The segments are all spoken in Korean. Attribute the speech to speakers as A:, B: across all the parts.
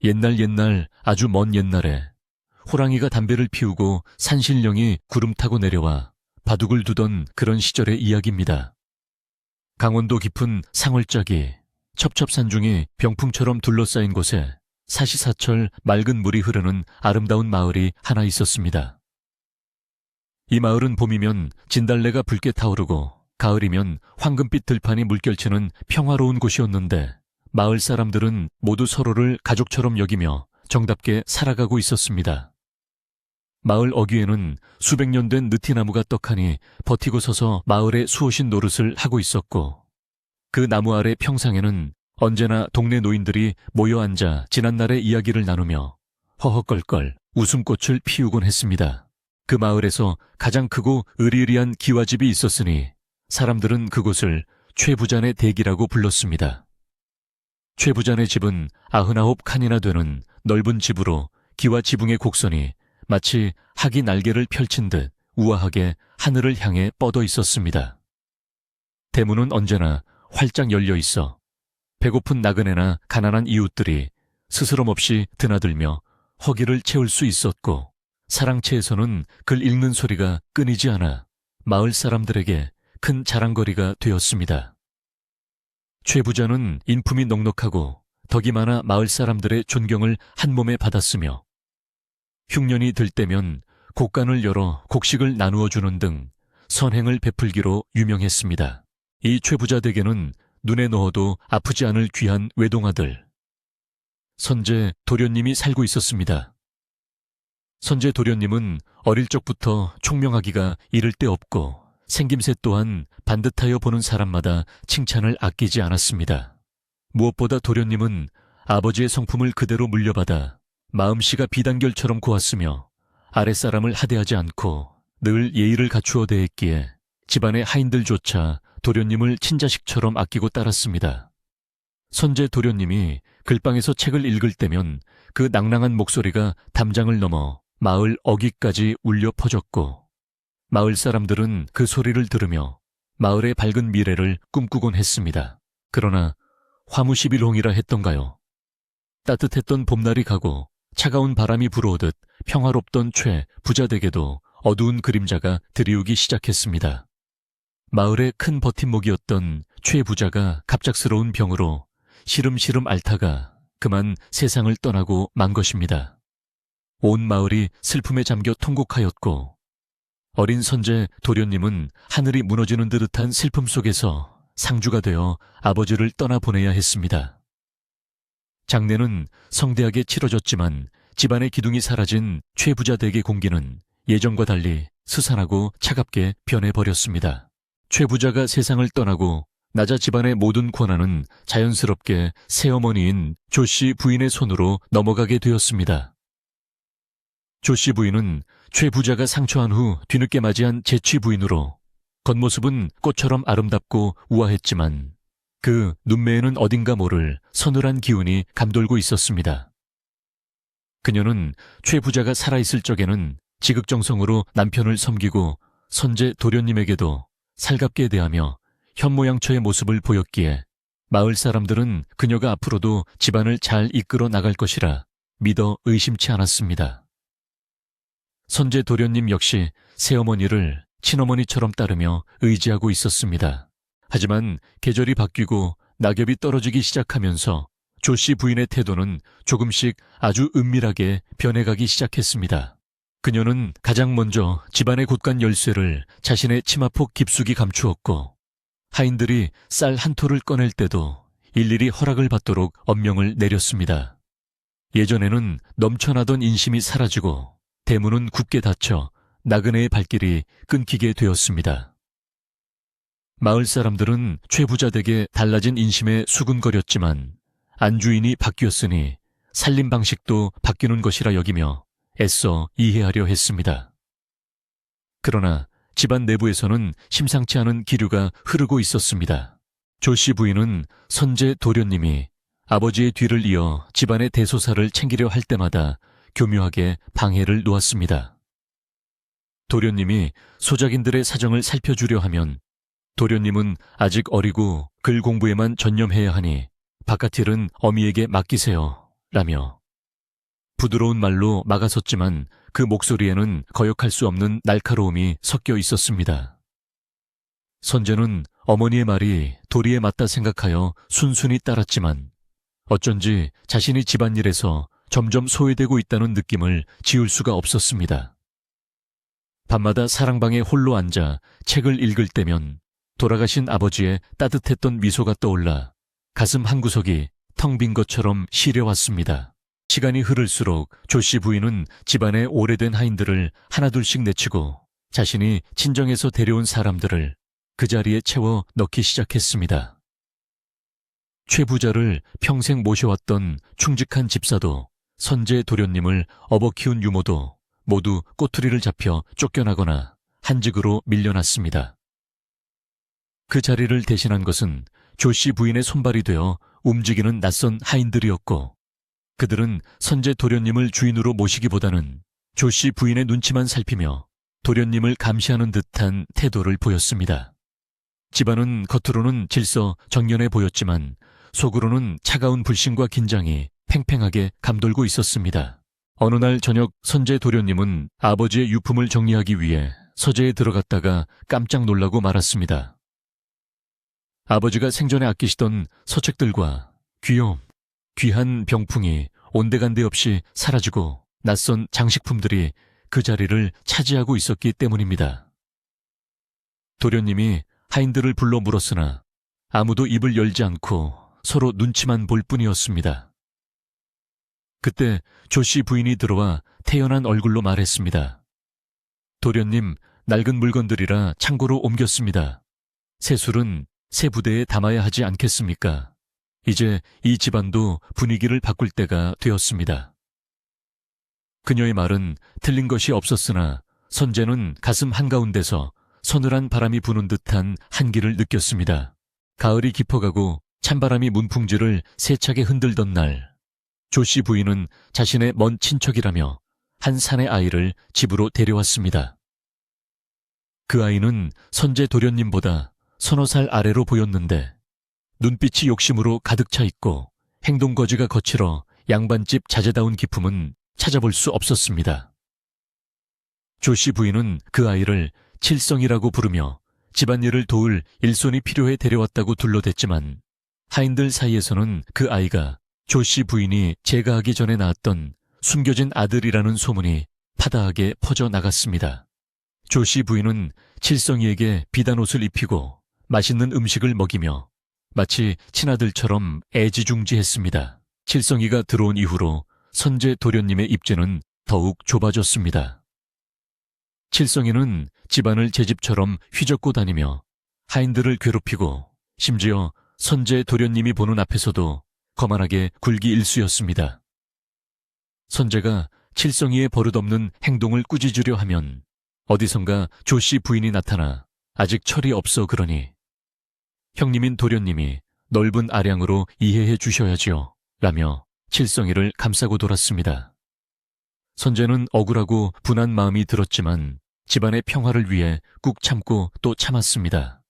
A: 옛날 아주 먼 옛날에 호랑이가 담배를 피우고 산신령이 구름 타고 내려와 바둑을 두던 그런 시절의 이야기입니다. 강원도 깊은 상월짜기 첩첩산중이 병풍처럼 둘러싸인 곳에 사시사철 맑은 물이 흐르는 아름다운 마을이 하나 있었습니다. 이 마을은 봄이면 진달래가 붉게 타오르고 가을이면 황금빛 들판이 물결치는 평화로운 곳이었는데 마을 사람들은 모두 서로를 가족처럼 여기며 정답게 살아가고 있었습니다. 마을 어귀에는 수백 년 된 느티나무가 떡하니 버티고 서서 마을의 수호신 노릇을 하고 있었고 그 나무 아래 평상에는 언제나 동네 노인들이 모여 앉아 지난날의 이야기를 나누며 허허껄껄 웃음꽃을 피우곤 했습니다. 그 마을에서 가장 크고 으리으리한 기와집이 있었으니 사람들은 그곳을 최부잔의 댁이라고 불렀습니다. 최부잔의 집은 99칸이나 되는 넓은 집으로 기와 지붕의 곡선이 마치 학이 날개를 펼친 듯 우아하게 하늘을 향해 뻗어 있었습니다. 대문은 언제나 활짝 열려 있어 배고픈 나그네나 가난한 이웃들이 스스럼 없이 드나들며 허기를 채울 수 있었고 사랑채에서는 글 읽는 소리가 끊이지 않아 마을 사람들에게 큰 자랑거리가 되었습니다. 최부자는 인품이 넉넉하고 덕이 많아 마을 사람들의 존경을 한몸에 받았으며 흉년이 들 때면 곡간을 열어 곡식을 나누어 주는 등 선행을 베풀기로 유명했습니다. 이 최부자 댁에는 눈에 넣어도 아프지 않을 귀한 외동아들 선제 도련님이 살고 있었습니다. 선제 도련님은 어릴 적부터 총명하기가 이를 데 없고 생김새 또한 반듯하여 보는 사람마다 칭찬을 아끼지 않았습니다. 무엇보다 도련님은 아버지의 성품을 그대로 물려받아 마음씨가 비단결처럼 고왔으며 아랫사람을 하대하지 않고 늘 예의를 갖추어 대했기에 집안의 하인들조차 도련님을 친자식처럼 아끼고 따랐습니다. 선제 도련님이 글방에서 책을 읽을 때면 그 낭랑한 목소리가 담장을 넘어 마을 어귀까지 울려 퍼졌고 마을 사람들은 그 소리를 들으며 마을의 밝은 미래를 꿈꾸곤 했습니다. 그러나 화무십일홍이라 했던가요? 따뜻했던 봄날이 가고 차가운 바람이 불어오듯 평화롭던 최 부자댁에도 어두운 그림자가 들이우기 시작했습니다. 마을의 큰 버팀목이었던 최 부자가 갑작스러운 병으로 시름시름 앓다가 그만 세상을 떠나고 만 것입니다. 온 마을이 슬픔에 잠겨 통곡하였고 어린 선제 도련님은 하늘이 무너지는 듯한 슬픔 속에서 상주가 되어 아버지를 떠나보내야 했습니다. 장례는 성대하게 치러졌지만 집안의 기둥이 사라진 최부자 댁의 공기는 예전과 달리 스산하고 차갑게 변해버렸습니다. 최부자가 세상을 떠나고 나자 집안의 모든 권한은 자연스럽게 새어머니인 조씨 부인의 손으로 넘어가게 되었습니다. 조씨 부인은 최부자가 상처한 후 뒤늦게 맞이한 재취 부인으로 겉모습은 꽃처럼 아름답고 우아했지만 그 눈매에는 어딘가 모를 서늘한 기운이 감돌고 있었습니다. 그녀는 최부자가 살아있을 적에는 지극정성으로 남편을 섬기고 선제 도련님에게도 살갑게 대하며 현모양처의 모습을 보였기에 마을 사람들은 그녀가 앞으로도 집안을 잘 이끌어 나갈 것이라 믿어 의심치 않았습니다. 선제 도련님 역시 새어머니를 친어머니처럼 따르며 의지하고 있었습니다. 하지만 계절이 바뀌고 낙엽이 떨어지기 시작하면서 조씨 부인의 태도는 조금씩 아주 은밀하게 변해가기 시작했습니다. 그녀는 가장 먼저 집안의 곳간 열쇠를 자신의 치마폭 깊숙이 감추었고 하인들이 쌀 한 톨을 꺼낼 때도 일일이 허락을 받도록 엄명을 내렸습니다. 예전에는 넘쳐나던 인심이 사라지고 대문은 굳게 닫혀 나그네의 발길이 끊기게 되었습니다. 마을 사람들은 최부자 댁에 달라진 인심에 수군거렸지만 안주인이 바뀌었으니 살림 방식도 바뀌는 것이라 여기며 애써 이해하려 했습니다. 그러나 집안 내부에서는 심상치 않은 기류가 흐르고 있었습니다. 조씨 부인은 선제 도련님이 아버지의 뒤를 이어 집안의 대소사를 챙기려 할 때마다 교묘하게 방해를 놓았습니다. 도련님이 소작인들의 사정을 살펴주려 하면 도련님은 아직 어리고 글 공부에만 전념해야 하니 바깥 일은 어미에게 맡기세요 라며 부드러운 말로 막아섰지만 그 목소리에는 거역할 수 없는 날카로움이 섞여 있었습니다. 선재는 어머니의 말이 도리에 맞다 생각하여 순순히 따랐지만 어쩐지 자신이 집안일에서 점점 소외되고 있다는 느낌을 지울 수가 없었습니다. 밤마다 사랑방에 홀로 앉아 책을 읽을 때면 돌아가신 아버지의 따뜻했던 미소가 떠올라 가슴 한구석이 텅 빈 것처럼 시려왔습니다. 시간이 흐를수록 조씨 부인은 집안의 오래된 하인들을 하나둘씩 내치고 자신이 친정에서 데려온 사람들을 그 자리에 채워 넣기 시작했습니다. 최 부자를 평생 모셔왔던 충직한 집사도 선재 도련님을 업어키운 유모도 모두 꼬투리를 잡혀 쫓겨나거나 한직으로 밀려났습니다. 그 자리를 대신한 것은 조씨 부인의 손발이 되어 움직이는 낯선 하인들이었고 그들은 선재 도련님을 주인으로 모시기보다는 조씨 부인의 눈치만 살피며 도련님을 감시하는 듯한 태도를 보였습니다. 집안은 겉으로는 질서 정연해 보였지만 속으로는 차가운 불신과 긴장이 팽팽하게 감돌고 있었습니다. 어느 날 저녁 선재 도련님은 아버지의 유품을 정리하기 위해 서재에 들어갔다가 깜짝 놀라고 말았습니다. 아버지가 생전에 아끼시던 서책들과 귀한 병풍이 온데간데 없이 사라지고 낯선 장식품들이 그 자리를 차지하고 있었기 때문입니다. 도련님이 하인들을 불러 물었으나 아무도 입을 열지 않고 서로 눈치만 볼 뿐이었습니다. 그때 조씨 부인이 들어와 태연한 얼굴로 말했습니다. 도련님, 낡은 물건들이라 창고로 옮겼습니다. 새 술은 새 부대에 담아야 하지 않겠습니까? 이제 이 집안도 분위기를 바꿀 때가 되었습니다. 그녀의 말은 틀린 것이 없었으나 선재는 가슴 한가운데서 서늘한 바람이 부는 듯한 한기를 느꼈습니다. 가을이 깊어가고 찬바람이 문풍지를 세차게 흔들던 날, 조씨 부인은 자신의 먼 친척이라며 한 산의 아이를 집으로 데려왔습니다. 그 아이는 선재 도련님보다 서너 살 아래로 보였는데 눈빛이 욕심으로 가득 차 있고 행동거지가 거칠어 양반집 자제다운 기품은 찾아볼 수 없었습니다. 조씨 부인은 그 아이를 칠성이라고 부르며 집안일을 도울 일손이 필요해 데려왔다고 둘러댔지만 하인들 사이에서는 그 아이가 조씨 부인이 제가하기 전에 낳았던 숨겨진 아들이라는 소문이 파다하게 퍼져나갔습니다. 조씨 부인은 칠성이에게 비단 옷을 입히고 맛있는 음식을 먹이며 마치 친아들처럼 애지중지했습니다. 칠성이가 들어온 이후로 선재 도련님의 입지는 더욱 좁아졌습니다. 칠성이는 집안을 제 집처럼 휘젓고 다니며 하인들을 괴롭히고 심지어 선재 도련님이 보는 앞에서도 거만하게 굴기일수였습니다. 선재가 칠성이의 버릇없는 행동을 꾸짖으려 하면 어디선가 조씨 부인이 나타나 아직 철이 없어 그러니 형님인 도련님이 넓은 아량으로 이해해 주셔야지요 라며 칠성이를 감싸고 돌았습니다. 선재는 억울하고 분한 마음이 들었지만 집안의 평화를 위해 꾹 참고 또 참았습니다.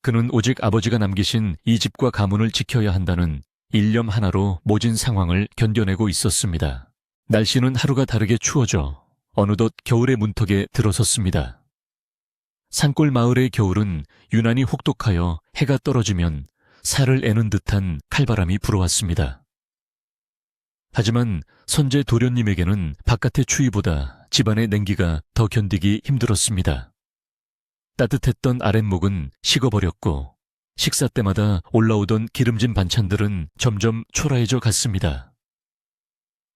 A: 그는 오직 아버지가 남기신 이 집과 가문을 지켜야 한다는 일념 하나로 모진 상황을 견뎌내고 있었습니다. 날씨는 하루가 다르게 추워져 어느덧 겨울의 문턱에 들어섰습니다. 산골 마을의 겨울은 유난히 혹독하여 해가 떨어지면 살을 애는 듯한 칼바람이 불어왔습니다. 하지만 선재 도련님에게는 바깥의 추위보다 집안의 냉기가 더 견디기 힘들었습니다. 따뜻했던 아랫목은 식어버렸고 식사 때마다 올라오던 기름진 반찬들은 점점 초라해져 갔습니다.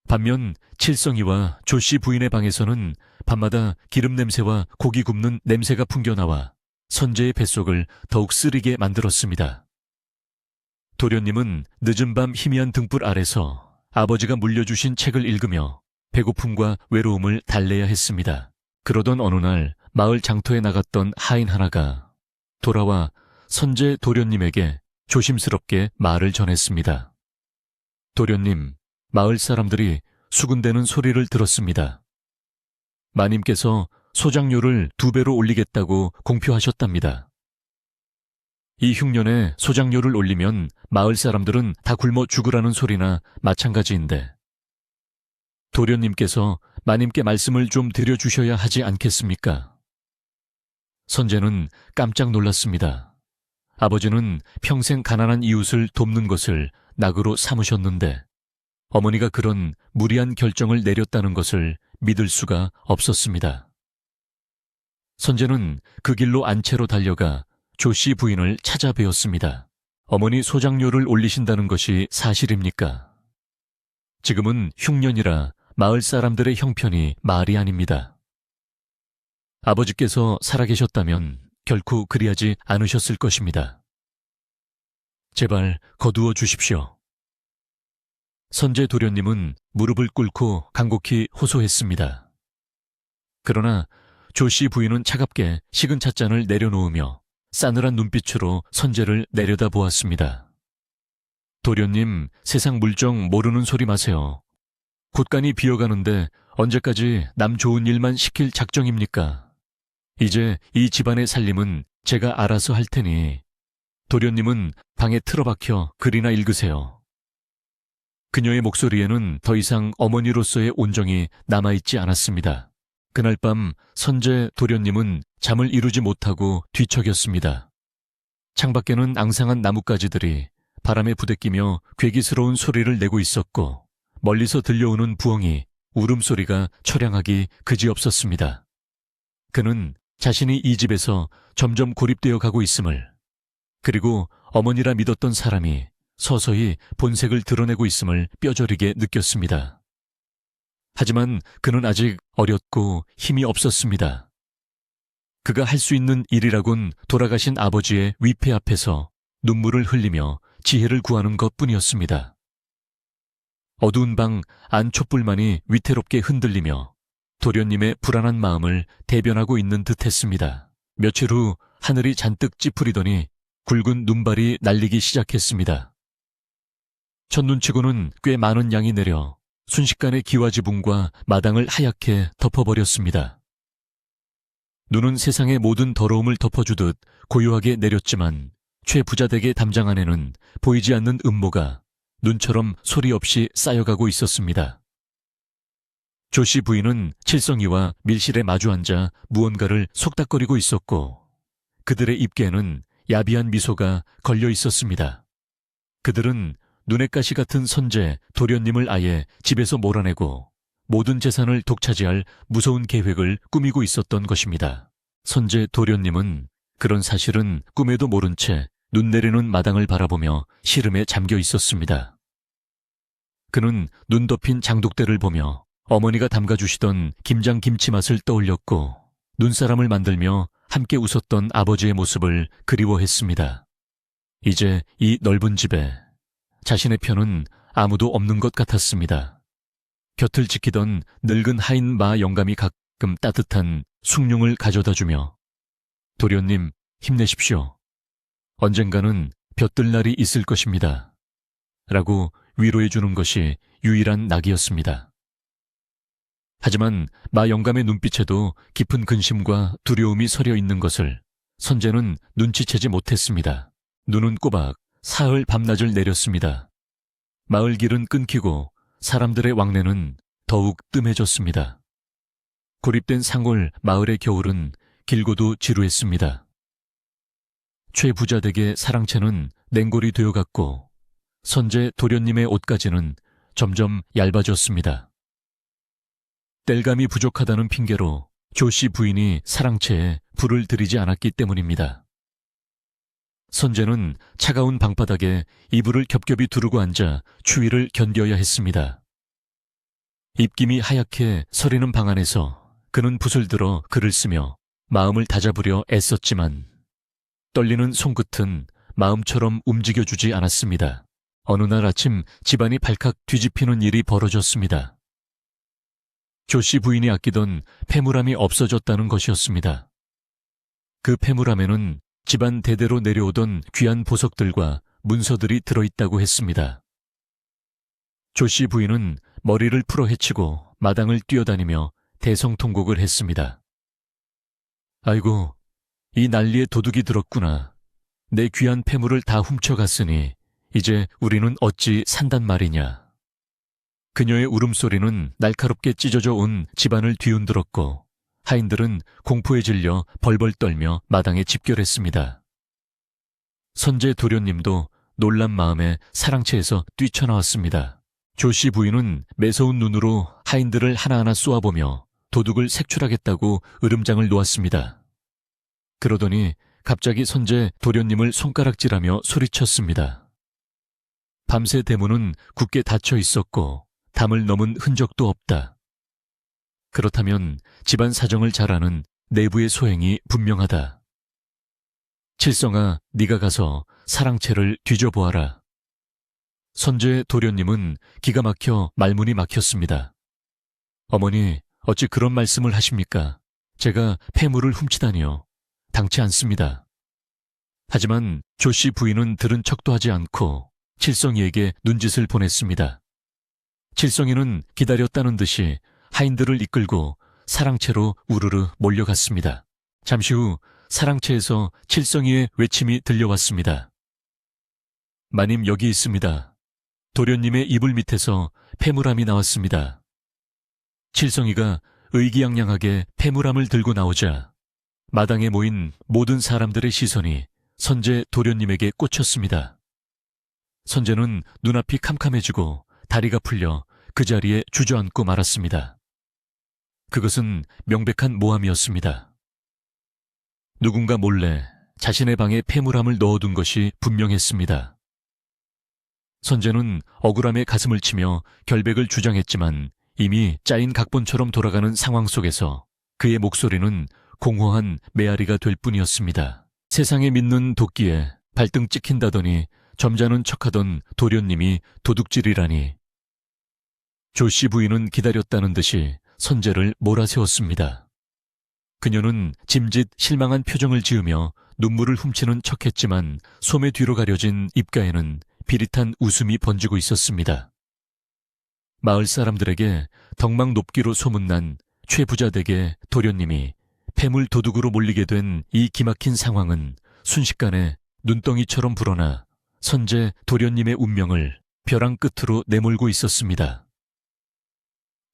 A: 반면 칠성이와 조씨 부인의 방에서는 밤마다 기름 냄새와 고기 굽는 냄새가 풍겨나와 선재의 뱃속을 더욱 쓰리게 만들었습니다. 도련님은 늦은 밤 희미한 등불 아래서 아버지가 물려주신 책을 읽으며 배고픔과 외로움을 달래야 했습니다. 그러던 어느 날 마을 장터에 나갔던 하인 하나가 돌아와 선재 도련님에게 조심스럽게 말을 전했습니다. 도련님, 마을 사람들이 수군대는 소리를 들었습니다. 마님께서 소장료를 2배로 올리겠다고 공표하셨답니다. 이 흉년에 소장료를 올리면 마을 사람들은 다 굶어 죽으라는 소리나 마찬가지인데 도련님께서 마님께 말씀을 좀 드려주셔야 하지 않겠습니까? 선재는 깜짝 놀랐습니다. 아버지는 평생 가난한 이웃을 돕는 것을 낙으로 삼으셨는데 어머니가 그런 무리한 결정을 내렸다는 것을 믿을 수가 없었습니다. 선재는 그 길로 안채로 달려가 조씨 부인을 찾아뵈었습니다. 어머니 소장료를 올리신다는 것이 사실입니까? 지금은 흉년이라 마을 사람들의 형편이 말이 아닙니다. 아버지께서 살아계셨다면 결코 그리하지 않으셨을 것입니다. 제발 거두어 주십시오. 선재 도련님은 무릎을 꿇고 간곡히 호소했습니다. 그러나 조씨 부인은 차갑게 식은 찻잔을 내려놓으며 싸늘한 눈빛으로 선재를 내려다보았습니다. 도련님, 세상 물정 모르는 소리 마세요. 곳간이 비어가는데 언제까지 남 좋은 일만 시킬 작정입니까? 이제 이 집안의 살림은 제가 알아서 할 테니 도련님은 방에 틀어박혀 글이나 읽으세요. 그녀의 목소리에는 더 이상 어머니로서의 온정이 남아있지 않았습니다. 그날 밤 선재 도련님은 잠을 이루지 못하고 뒤척였습니다. 창밖에는 앙상한 나뭇가지들이 바람에 부대끼며 괴기스러운 소리를 내고 있었고 멀리서 들려오는 부엉이 울음소리가 처량하기 그지없었습니다. 그는 자신이 이 집에서 점점 고립되어 가고 있음을, 그리고 어머니라 믿었던 사람이 서서히 본색을 드러내고 있음을 뼈저리게 느꼈습니다. 하지만 그는 아직 어렸고 힘이 없었습니다. 그가 할 수 있는 일이라곤 돌아가신 아버지의 위패 앞에서 눈물을 흘리며 지혜를 구하는 것뿐이었습니다. 어두운 방 안 촛불만이 위태롭게 흔들리며 도련님의 불안한 마음을 대변하고 있는 듯했습니다. 며칠 후 하늘이 잔뜩 찌푸리더니 굵은 눈발이 날리기 시작했습니다. 첫눈치고는 꽤 많은 양이 내려 순식간에 기와지붕과 마당을 하얗게 덮어버렸습니다. 눈은 세상의 모든 더러움을 덮어주듯 고요하게 내렸지만 최부자댁의 담장 안에는 보이지 않는 음모가 눈처럼 소리 없이 쌓여가고 있었습니다. 조씨 부인은 칠성이와 밀실에 마주 앉아 무언가를 속닥거리고 있었고 그들의 입계에는 야비한 미소가 걸려 있었습니다. 그들은 눈의 가시 같은 선재 도련님을 아예 집에서 몰아내고 모든 재산을 독차지할 무서운 계획을 꾸미고 있었던 것입니다. 선재 도련님은 그런 사실은 꿈에도 모른 채 눈 내리는 마당을 바라보며 시름에 잠겨 있었습니다. 그는 눈 덮인 장독대를 보며 어머니가 담가주시던 김장김치 맛을 떠올렸고 눈사람을 만들며 함께 웃었던 아버지의 모습을 그리워했습니다. 이제 이 넓은 집에 자신의 편은 아무도 없는 것 같았습니다. 곁을 지키던 늙은 하인 마 영감이 가끔 따뜻한 숭늉을 가져다주며 도련님 힘내십시오. 언젠가는 볕들 날이 있을 것입니다. 라고 위로해주는 것이 유일한 낙이었습니다. 하지만 마 영감의 눈빛에도 깊은 근심과 두려움이 서려 있는 것을 선재는 눈치채지 못했습니다. 눈은 꼬박 사흘 밤낮을 내렸습니다. 마을 길은 끊기고 사람들의 왕래는 더욱 뜸해졌습니다. 고립된 상골 마을의 겨울은 길고도 지루했습니다. 최부자댁의 사랑채는 냉골이 되어갔고 선재 도련님의 옷가지는 점점 얇아졌습니다. 땔감이 부족하다는 핑계로 조씨 부인이 사랑채에 불을 들이지 않았기 때문입니다. 선재는 차가운 방바닥에 이불을 겹겹이 두르고 앉아 추위를 견뎌야 했습니다. 입김이 하얗게 서리는 방 안에서 그는 붓을 들어 글을 쓰며 마음을 다잡으려 애썼지만 떨리는 손끝은 마음처럼 움직여주지 않았습니다. 어느 날 아침 집안이 발칵 뒤집히는 일이 벌어졌습니다. 조씨 부인이 아끼던 폐물함이 없어졌다는 것이었습니다. 그 폐물함에는 집안 대대로 내려오던 귀한 보석들과 문서들이 들어있다고 했습니다. 조씨 부인은 머리를 풀어 헤치고 마당을 뛰어다니며 대성통곡을 했습니다. 아이고, 이 난리에 도둑이 들었구나. 내 귀한 폐물을 다 훔쳐갔으니 이제 우리는 어찌 산단 말이냐. 그녀의 울음소리는 날카롭게 찢어져 온 집안을 뒤흔들었고 하인들은 공포에 질려 벌벌 떨며 마당에 집결했습니다. 선제 도련님도 놀란 마음에 사랑채에서 뛰쳐나왔습니다. 조씨 부인은 매서운 눈으로 하인들을 하나하나 쏘아보며 도둑을 색출하겠다고 으름장을 놓았습니다. 그러더니 갑자기 선제 도련님을 손가락질하며 소리쳤습니다. 밤새 대문은 굳게 닫혀 있었고 담을 넘은 흔적도 없다. 그렇다면 집안 사정을 잘 아는 내부의 소행이 분명하다. 칠성아, 네가 가서 사랑채를 뒤져보아라. 선제 도련님은 기가 막혀 말문이 막혔습니다. 어머니, 어찌 그런 말씀을 하십니까? 제가 폐물을 훔치다니요. 당치 않습니다. 하지만 조씨 부인은 들은 척도 하지 않고 칠성이에게 눈짓을 보냈습니다. 칠성이는 기다렸다는 듯이 하인들을 이끌고 사랑채로 우르르 몰려갔습니다. 잠시 후 사랑채에서 칠성이의 외침이 들려왔습니다. 마님, 여기 있습니다. 도련님의 이불 밑에서 폐물함이 나왔습니다. 칠성이가 의기양양하게 폐물함을 들고 나오자 마당에 모인 모든 사람들의 시선이 선제 도련님에게 꽂혔습니다. 선제는 눈앞이 캄캄해지고 다리가 풀려 그 자리에 주저앉고 말았습니다. 그것은 명백한 모함이었습니다. 누군가 몰래 자신의 방에 폐물함을 넣어둔 것이 분명했습니다. 선제는 억울함에 가슴을 치며 결백을 주장했지만 이미 짜인 각본처럼 돌아가는 상황 속에서 그의 목소리는 공허한 메아리가 될 뿐이었습니다. 세상에 믿는 도끼에 발등 찍힌다더니 점잖은 척하던 도련님이 도둑질이라니. 조씨 부인은 기다렸다는 듯이 선제를 몰아세웠습니다. 그녀는 짐짓 실망한 표정을 지으며 눈물을 훔치는 척했지만 소매 뒤로 가려진 입가에는 비릿한 웃음이 번지고 있었습니다. 마을 사람들에게 덕망 높기로 소문난 최부자 댁의 도련님이 폐물 도둑으로 몰리게 된 이 기막힌 상황은 순식간에 눈덩이처럼 불어나 선제 도련님의 운명을 벼랑 끝으로 내몰고 있었습니다.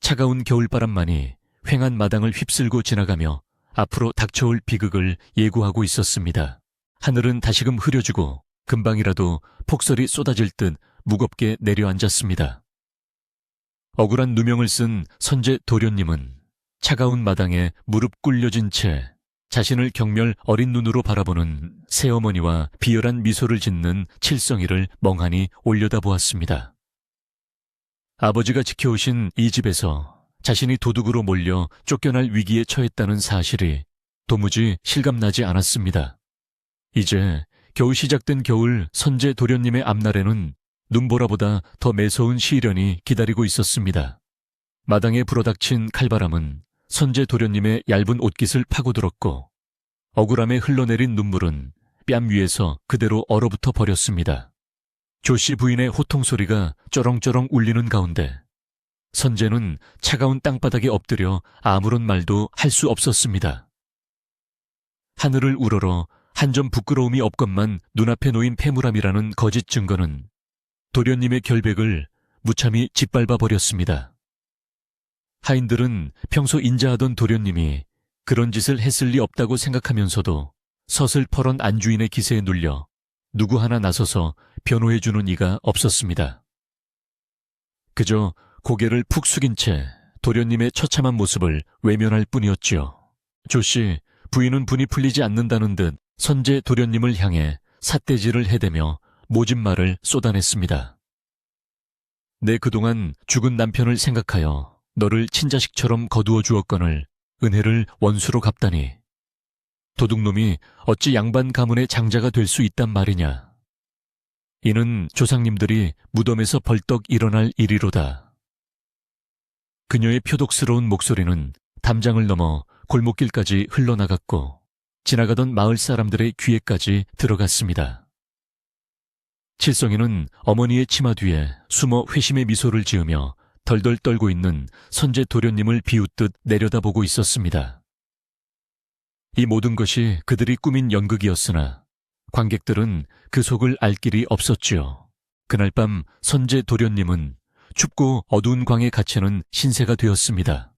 A: 차가운 겨울바람만이 휑한 마당을 휩쓸고 지나가며 앞으로 닥쳐올 비극을 예고하고 있었습니다. 하늘은 다시금 흐려지고 금방이라도 폭설이 쏟아질 듯 무겁게 내려앉았습니다. 억울한 누명을 쓴 선제 도련님은 차가운 마당에 무릎 꿇려진 채 자신을 경멸 어린 눈으로 바라보는 새어머니와 비열한 미소를 짓는 칠성이를 멍하니 올려다보았습니다. 아버지가 지켜오신 이 집에서 자신이 도둑으로 몰려 쫓겨날 위기에 처했다는 사실이 도무지 실감나지 않았습니다. 이제 겨우 시작된 겨울 선제 도련님의 앞날에는 눈보라보다 더 매서운 시련이 기다리고 있었습니다. 마당에 불어닥친 칼바람은 선제 도련님의 얇은 옷깃을 파고들었고 억울함에 흘러내린 눈물은 뺨 위에서 그대로 얼어붙어 버렸습니다. 조씨 부인의 호통소리가 쩌렁쩌렁 울리는 가운데 선제는 차가운 땅바닥에 엎드려 아무런 말도 할 수 없었습니다. 하늘을 우러러 한 점 부끄러움이 없건만 눈앞에 놓인 폐물함이라는 거짓 증거는 도련님의 결백을 무참히 짓밟아 버렸습니다. 하인들은 평소 인자하던 도련님이 그런 짓을 했을 리 없다고 생각하면서도 서슬퍼런 안주인의 기세에 눌려 누구 하나 나서서 변호해주는 이가 없었습니다. 그저 고개를 푹 숙인 채 도련님의 처참한 모습을 외면할 뿐이었지요. 조씨, 부인은 분이 풀리지 않는다는 듯 선제 도련님을 향해 삿대질을 해대며 모진 말을 쏟아냈습니다. 내 그동안 죽은 남편을 생각하여 너를 친자식처럼 거두어 주었거늘 은혜를 원수로 갚다니. 도둑놈이 어찌 양반 가문의 장자가 될 수 있단 말이냐. 이는 조상님들이 무덤에서 벌떡 일어날 일이로다. 그녀의 표독스러운 목소리는 담장을 넘어 골목길까지 흘러나갔고 지나가던 마을 사람들의 귀에까지 들어갔습니다. 칠성이는 어머니의 치마 뒤에 숨어 회심의 미소를 지으며 덜덜 떨고 있는 선제 도련님을 비웃듯 내려다보고 있었습니다. 이 모든 것이 그들이 꾸민 연극이었으나 관객들은 그 속을 알 길이 없었지요. 그날 밤 선제 도련님은 춥고 어두운 광에 갇히는 신세가 되었습니다.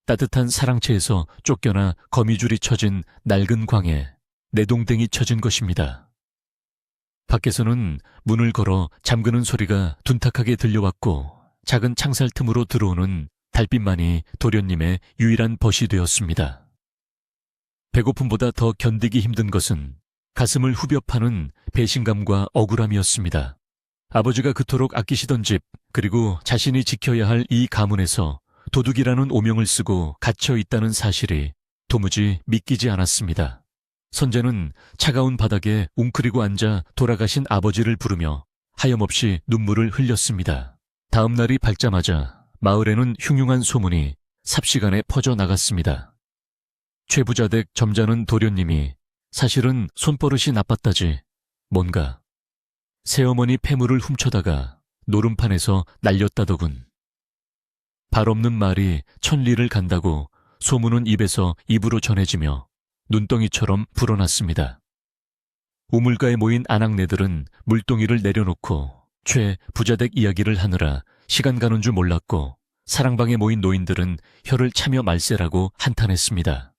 A: 따뜻한 사랑채에서 쫓겨나 거미줄이 쳐진 낡은 광에 내동댕이 쳐진 것입니다. 밖에서는 문을 걸어 잠그는 소리가 둔탁하게 들려왔고 작은 창살 틈으로 들어오는 달빛만이 도련님의 유일한 벗이 되었습니다. 배고픔보다 더 견디기 힘든 것은 가슴을 후벼 파는 배신감과 억울함이었습니다. 아버지가 그토록 아끼시던 집, 그리고 자신이 지켜야 할 이 가문에서 도둑이라는 오명을 쓰고 갇혀 있다는 사실이 도무지 믿기지 않았습니다. 선재는 차가운 바닥에 웅크리고 앉아 돌아가신 아버지를 부르며 하염없이 눈물을 흘렸습니다. 다음 날이 밝자마자 마을에는 흉흉한 소문이 삽시간에 퍼져나갔습니다. 최부자댁 점잖은 도련님이 사실은 손버릇이 나빴다지 뭔가 새어머니 폐물을 훔쳐다가 노름판에서 날렸다더군. 발 없는 말이 천리를 간다고 소문은 입에서 입으로 전해지며 눈덩이처럼 불어났습니다. 우물가에 모인 아낙네들은 물동이를 내려놓고 최 부자댁 이야기를 하느라 시간 가는 줄 몰랐고 사랑방에 모인 노인들은 혀를 차며 말세라고 한탄했습니다.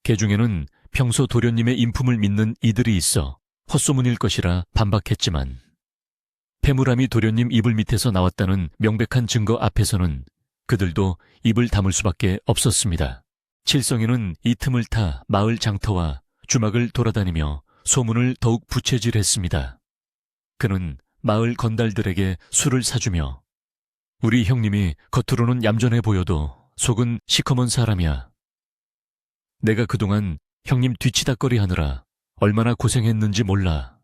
A: 개 중에는 평소 도련님의 인품을 믿는 이들이 있어 헛소문일 것이라 반박했지만 폐물함이 도련님 이불 밑에서 나왔다는 명백한 증거 앞에서는 그들도 입을 다물 수밖에 없었습니다. 칠성이는 이 틈을 타 마을 장터와 주막을 돌아다니며 소문을 더욱 부채질했습니다. 그는 마을 건달들에게 술을 사주며 우리 형님이 겉으로는 얌전해 보여도 속은 시커먼 사람이야. 내가 그동안 형님 뒤치다꺼리 하느라 얼마나 고생했는지 몰라.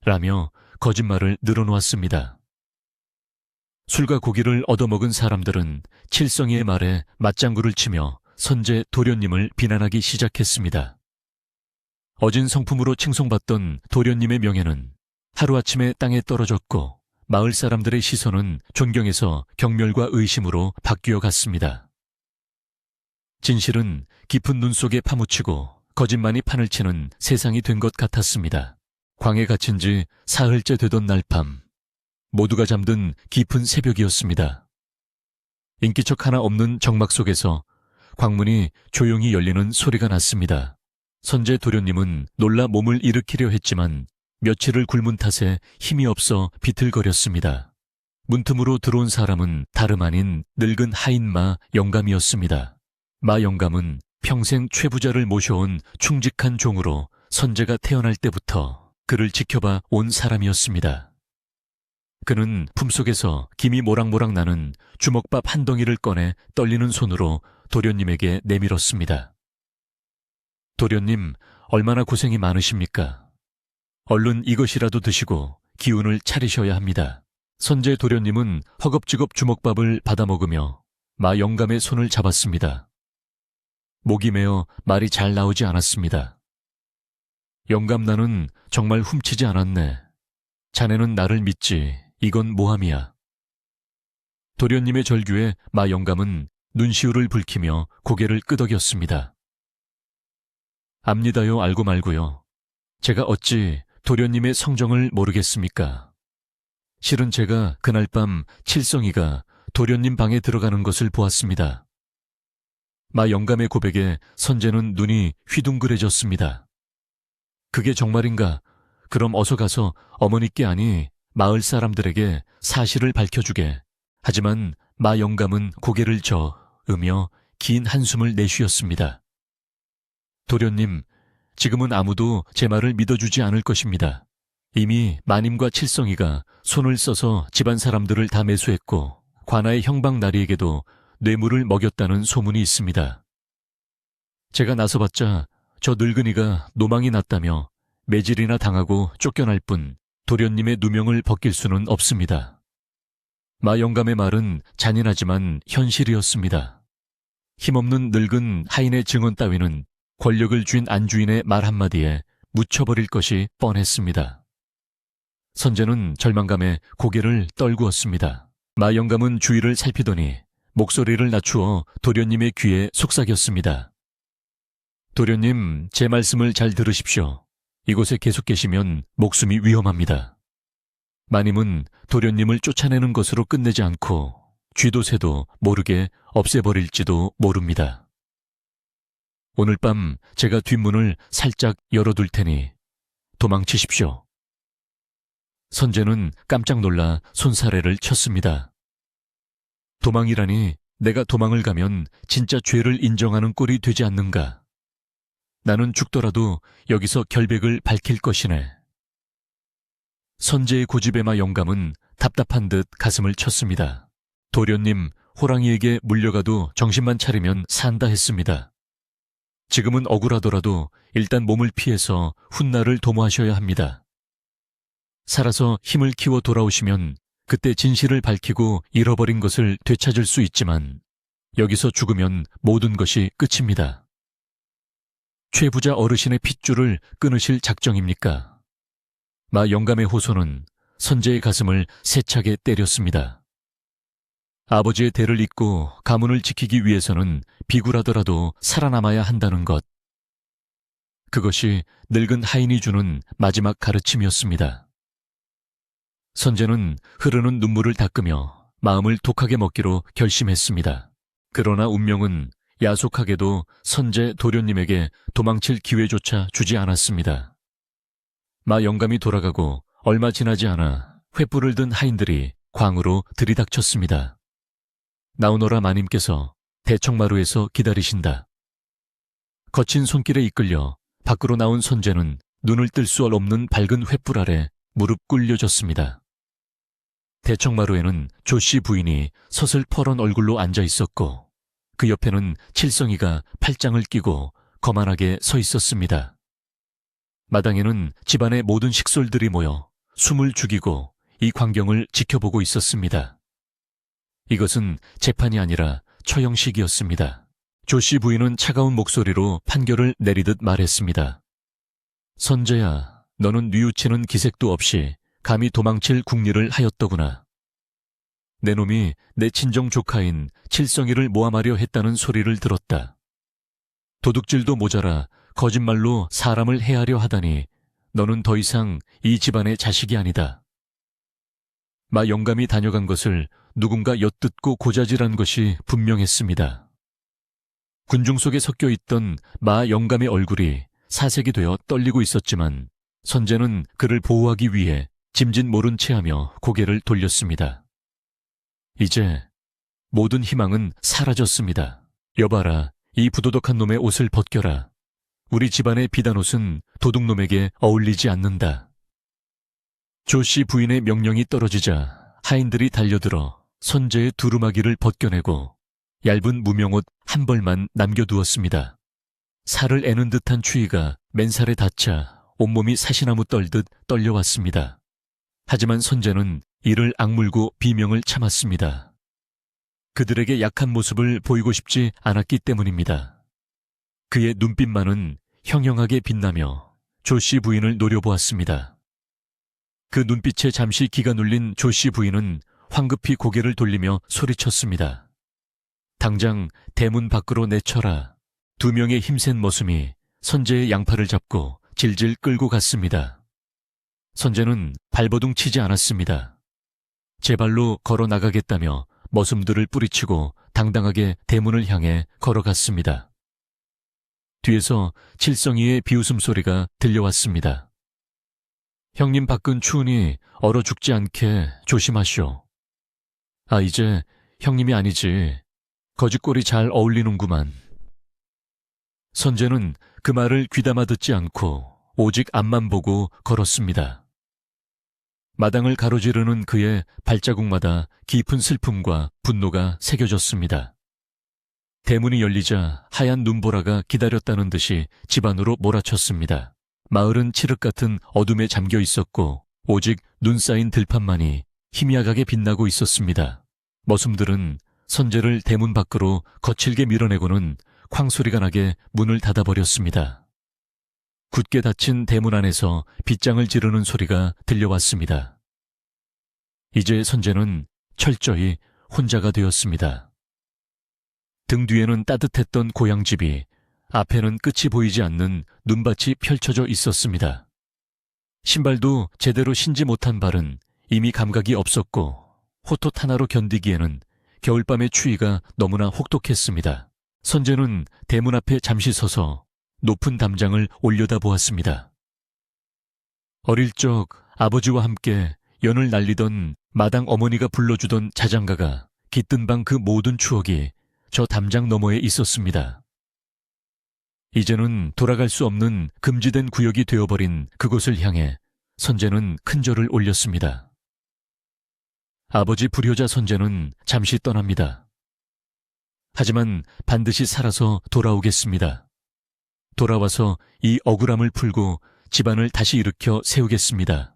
A: 라며 거짓말을 늘어놓았습니다. 술과 고기를 얻어먹은 사람들은 칠성이의 말에 맞장구를 치며 선제 도련님을 비난하기 시작했습니다. 어진 성품으로 칭송받던 도련님의 명예는 하루아침에 땅에 떨어졌고 마을 사람들의 시선은 존경에서 경멸과 의심으로 바뀌어 갔습니다. 진실은 깊은 눈 속에 파묻히고 거짓만이 판을 치는 세상이 된 것 같았습니다. 광에 갇힌 지 사흘째 되던 날 밤, 모두가 잠든 깊은 새벽이었습니다. 인기척 하나 없는 정막 속에서 광문이 조용히 열리는 소리가 났습니다. 선제 도련님은 놀라 몸을 일으키려 했지만 며칠을 굶은 탓에 힘이 없어 비틀거렸습니다. 문틈으로 들어온 사람은 다름 아닌 늙은 하인마 영감이었습니다. 마 영감은 평생 최부자를 모셔온 충직한 종으로 선제가 태어날 때부터 그를 지켜봐 온 사람이었습니다. 그는 품속에서 김이 모락모락 나는 주먹밥 한 덩이를 꺼내 떨리는 손으로 도련님에게 내밀었습니다. 도련님, 얼마나 고생이 많으십니까? 얼른 이것이라도 드시고 기운을 차리셔야 합니다. 선제 도련님은 허겁지겁 주먹밥을 받아먹으며 마 영감의 손을 잡았습니다. 목이 메어 말이 잘 나오지 않았습니다. 영감, 나는 정말 훔치지 않았네. 자네는 나를 믿지. 이건 모함이야. 도련님의 절규에 마 영감은 눈시울을 붉히며 고개를 끄덕였습니다. 압니다요, 알고 말고요. 제가 어찌 도련님의 성정을 모르겠습니까? 실은 제가 그날 밤 칠성이가 도련님 방에 들어가는 것을 보았습니다. 마 영감의 고백에 선제는 눈이 휘둥그레졌습니다. 그게 정말인가? 그럼 어서 가서 어머니께 아니 마을 사람들에게 사실을 밝혀주게. 하지만 마 영감은 고개를 저으며 긴 한숨을 내쉬었습니다. 도련님, 지금은 아무도 제 말을 믿어주지 않을 것입니다. 이미 마님과 칠성이가 손을 써서 집안 사람들을 다 매수했고 관아의 형방 나리에게도 뇌물을 먹였다는 소문이 있습니다. 제가 나서봤자 저 늙은이가 노망이 났다며 매질이나 당하고 쫓겨날 뿐 도련님의 누명을 벗길 수는 없습니다. 마 영감의 말은 잔인하지만 현실이었습니다. 힘없는 늙은 하인의 증언 따위는 권력을 쥔 안주인의 말 한마디에 묻혀버릴 것이 뻔했습니다. 선제는 절망감에 고개를 떨구었습니다. 마 영감은 주위를 살피더니 목소리를 낮추어 도련님의 귀에 속삭였습니다. 도련님, 제 말씀을 잘 들으십시오. 이곳에 계속 계시면 목숨이 위험합니다. 마님은 도련님을 쫓아내는 것으로 끝내지 않고 쥐도 새도 모르게 없애버릴지도 모릅니다. 오늘 밤 제가 뒷문을 살짝 열어둘 테니 도망치십시오. 선재는 깜짝 놀라 손사래를 쳤습니다. 도망이라니 내가 도망을 가면 진짜 죄를 인정하는 꼴이 되지 않는가. 나는 죽더라도 여기서 결백을 밝힐 것이네. 선재의 고집에마 영감은 답답한 듯 가슴을 쳤습니다. 도련님, 호랑이에게 물려가도 정신만 차리면 산다 했습니다. 지금은 억울하더라도 일단 몸을 피해서 훗날을 도모하셔야 합니다. 살아서 힘을 키워 돌아오시면 그때 진실을 밝히고 잃어버린 것을 되찾을 수 있지만 여기서 죽으면 모든 것이 끝입니다. 최부자 어르신의 핏줄을 끊으실 작정입니까? 마 영감의 호소는 선재의 가슴을 세차게 때렸습니다. 아버지의 대를 잇고 가문을 지키기 위해서는 비굴하더라도 살아남아야 한다는 것. 그것이 늙은 하인이 주는 마지막 가르침이었습니다. 선재는 흐르는 눈물을 닦으며 마음을 독하게 먹기로 결심했습니다. 그러나 운명은 야속하게도 선재 도련님에게 도망칠 기회조차 주지 않았습니다. 마 영감이 돌아가고 얼마 지나지 않아 횃불을 든 하인들이 광으로 들이닥쳤습니다. 나오너라 마님께서 대청마루에서 기다리신다. 거친 손길에 이끌려 밖으로 나온 선재는 눈을 뜰 수 없는 밝은 횃불 아래 무릎 꿇려졌습니다. 대청마루에는 조씨 부인이 서슬퍼런 얼굴로 앉아 있었고 그 옆에는 칠성이가 팔짱을 끼고 거만하게 서 있었습니다. 마당에는 집안의 모든 식솔들이 모여 숨을 죽이고 이 광경을 지켜보고 있었습니다. 이것은 재판이 아니라 처형식이었습니다. 조씨 부인은 차가운 목소리로 판결을 내리듯 말했습니다. 선재야, 너는 뉘우치는 기색도 없이 감히 도망칠 궁리를 하였더구나. 내 놈이 내 친정 조카인 칠성이를 모함하려 했다는 소리를 들었다. 도둑질도 모자라 거짓말로 사람을 해하려 하다니 너는 더 이상 이 집안의 자식이 아니다. 마 영감이 다녀간 것을 누군가 엿듣고 고자질한 것이 분명했습니다. 군중 속에 섞여 있던 마 영감의 얼굴이 사색이 되어 떨리고 있었지만 선재는 그를 보호하기 위해 짐짓 모른 체하며 고개를 돌렸습니다. 이제 모든 희망은 사라졌습니다. 여봐라, 이 부도덕한 놈의 옷을 벗겨라. 우리 집안의 비단옷은 도둑놈에게 어울리지 않는다. 조씨 부인의 명령이 떨어지자 하인들이 달려들어 선재의 두루마기를 벗겨내고 얇은 무명옷 한 벌만 남겨두었습니다. 살을 애는 듯한 추위가 맨살에 닿자 온몸이 사시나무 떨듯 떨려왔습니다. 하지만 선재는 이를 악물고 비명을 참았습니다. 그들에게 약한 모습을 보이고 싶지 않았기 때문입니다. 그의 눈빛만은 형형하게 빛나며 조씨 부인을 노려보았습니다. 그 눈빛에 잠시 기가 눌린 조씨 부인은 황급히 고개를 돌리며 소리쳤습니다. 당장 대문 밖으로 내쳐라. 두 명의 힘센 머슴이 선재의 양팔을 잡고 질질 끌고 갔습니다. 선재는 발버둥 치지 않았습니다. 제 발로 걸어 나가겠다며 머슴들을 뿌리치고 당당하게 대문을 향해 걸어갔습니다. 뒤에서 칠성이의 비웃음 소리가 들려왔습니다. 형님 밖은 추우니 얼어 죽지 않게 조심하시오. 아, 이제 형님이 아니지. 거짓골이 잘 어울리는구만. 선재는 그 말을 귀담아 듣지 않고 오직 앞만 보고 걸었습니다. 마당을 가로지르는 그의 발자국마다 깊은 슬픔과 분노가 새겨졌습니다. 대문이 열리자 하얀 눈보라가 기다렸다는 듯이 집 안으로 몰아쳤습니다. 마을은 칠흑 같은 어둠에 잠겨 있었고 오직 눈 쌓인 들판만이 희미하게 빛나고 있었습니다. 머슴들은 선재를 대문 밖으로 거칠게 밀어내고는 쾅소리가 나게 문을 닫아버렸습니다. 굳게 닫힌 대문 안에서 빗장을 지르는 소리가 들려왔습니다. 이제 선재는 철저히 혼자가 되었습니다. 등 뒤에는 따뜻했던 고향집이, 앞에는 끝이 보이지 않는 눈밭이 펼쳐져 있었습니다. 신발도 제대로 신지 못한 발은 이미 감각이 없었고 호톳 하나로 견디기에는 겨울밤의 추위가 너무나 혹독했습니다. 선재는 대문 앞에 잠시 서서 높은 담장을 올려다보았습니다. 어릴 적 아버지와 함께 연을 날리던 마당 어머니가 불러주던 자장가가 깃든 방 그 모든 추억이 저 담장 너머에 있었습니다. 이제는 돌아갈 수 없는 금지된 구역이 되어버린 그곳을 향해 선재는 큰 절을 올렸습니다. 아버지 불효자 선재는 잠시 떠납니다. 하지만 반드시 살아서 돌아오겠습니다. 돌아와서 이 억울함을 풀고 집안을 다시 일으켜 세우겠습니다.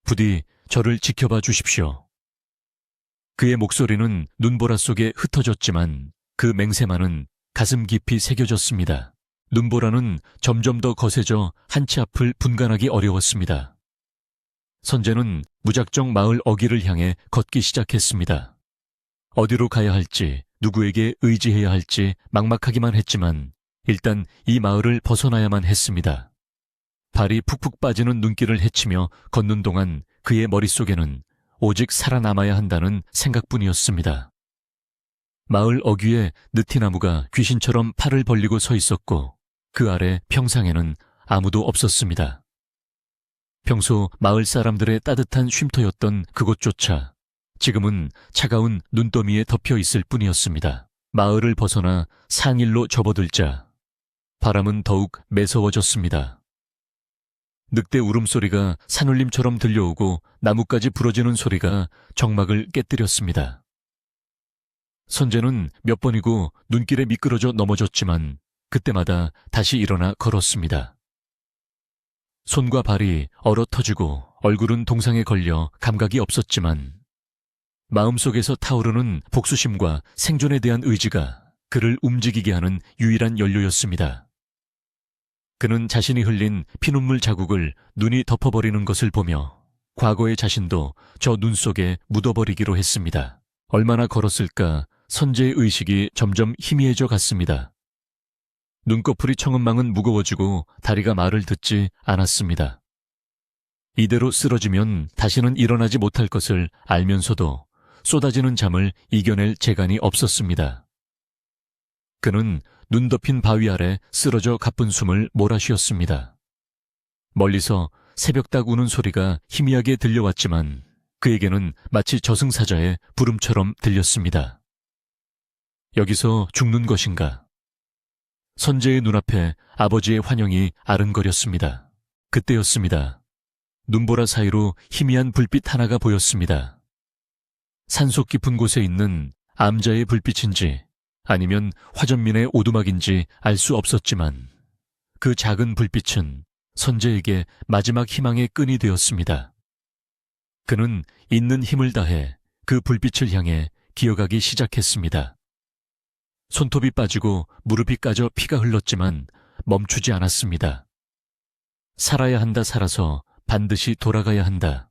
A: 부디 저를 지켜봐 주십시오. 그의 목소리는 눈보라 속에 흩어졌지만 그 맹세만은 가슴 깊이 새겨졌습니다. 눈보라는 점점 더 거세져 한치 앞을 분간하기 어려웠습니다. 선재는 무작정 마을 어귀를 향해 걷기 시작했습니다. 어디로 가야 할지, 누구에게 의지해야 할지 막막하기만 했지만 일단 이 마을을 벗어나야만 했습니다. 발이 푹푹 빠지는 눈길을 헤치며 걷는 동안 그의 머릿속에는 오직 살아남아야 한다는 생각뿐이었습니다. 마을 어귀에 느티나무가 귀신처럼 팔을 벌리고 서 있었고 그 아래 평상에는 아무도 없었습니다. 평소 마을 사람들의 따뜻한 쉼터였던 그곳조차 지금은 차가운 눈더미에 덮여 있을 뿐이었습니다. 마을을 벗어나 산일로 접어들자 바람은 더욱 매서워졌습니다. 늑대 울음소리가 산울림처럼 들려오고 나뭇가지 부러지는 소리가 정막을 깨뜨렸습니다. 선재는 몇 번이고 눈길에 미끄러져 넘어졌지만 그때마다 다시 일어나 걸었습니다. 손과 발이 얼어 터지고 얼굴은 동상에 걸려 감각이 없었지만 마음속에서 타오르는 복수심과 생존에 대한 의지가 그를 움직이게 하는 유일한 연료였습니다. 그는 자신이 흘린 피눈물 자국을 눈이 덮어버리는 것을 보며 과거의 자신도 저 눈 속에 묻어버리기로 했습니다. 얼마나 걸었을까 선재의 의식이 점점 희미해져 갔습니다. 눈꺼풀이 청은망은 무거워지고 다리가 말을 듣지 않았습니다. 이대로 쓰러지면 다시는 일어나지 못할 것을 알면서도 쏟아지는 잠을 이겨낼 재간이 없었습니다. 그는 눈 덮인 바위 아래 쓰러져 가쁜 숨을 몰아쉬었습니다. 멀리서 새벽닭 우는 소리가 희미하게 들려왔지만 그에게는 마치 저승사자의 부름처럼 들렸습니다. 여기서 죽는 것인가? 선재의 눈앞에 아버지의 환영이 아른거렸습니다. 그때였습니다. 눈보라 사이로 희미한 불빛 하나가 보였습니다. 산속 깊은 곳에 있는 암자의 불빛인지 아니면 화전민의 오두막인지 알 수 없었지만 그 작은 불빛은 선재에게 마지막 희망의 끈이 되었습니다. 그는 있는 힘을 다해 그 불빛을 향해 기어가기 시작했습니다. 손톱이 빠지고 무릎이 까져 피가 흘렀지만 멈추지 않았습니다. 살아야 한다, 살아서 반드시 돌아가야 한다.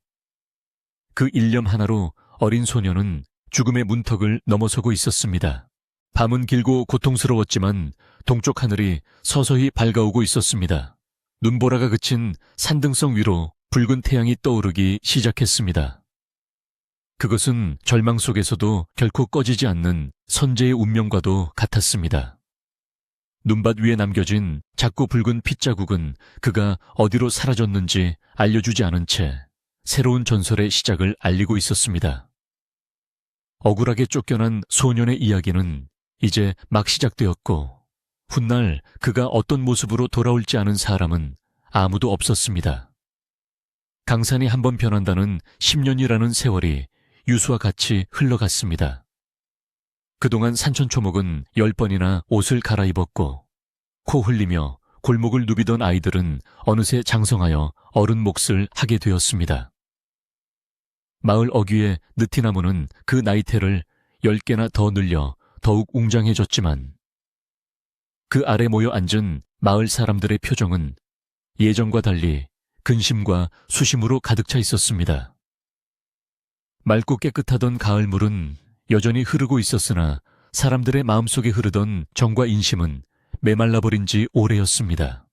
A: 그 일념 하나로 어린 소녀는 죽음의 문턱을 넘어서고 있었습니다. 밤은 길고 고통스러웠지만 동쪽 하늘이 서서히 밝아오고 있었습니다. 눈보라가 그친 산등성 위로 붉은 태양이 떠오르기 시작했습니다. 그것은 절망 속에서도 결코 꺼지지 않는 선재의 운명과도 같았습니다. 눈밭 위에 남겨진 작고 붉은 핏자국은 그가 어디로 사라졌는지 알려주지 않은 채 새로운 전설의 시작을 알리고 있었습니다. 억울하게 쫓겨난 소년의 이야기는 이제 막 시작되었고 훗날 그가 어떤 모습으로 돌아올지 아는 사람은 아무도 없었습니다. 강산이 한번 변한다는 10년이라는 세월이 유수와 같이 흘러갔습니다. 그동안 산천초목은 10번이나 옷을 갈아입었고 코 흘리며 골목을 누비던 아이들은 어느새 장성하여 어른 몫을 하게 되었습니다. 마을 어귀의 느티나무는 그 나이테를 10개나 더 늘려 더욱 웅장해졌지만 그 아래 모여 앉은 마을 사람들의 표정은 예전과 달리 근심과 수심으로 가득 차 있었습니다. 맑고 깨끗하던 가을물은 여전히 흐르고 있었으나 사람들의 마음속에 흐르던 정과 인심은 메말라버린 지 오래였습니다.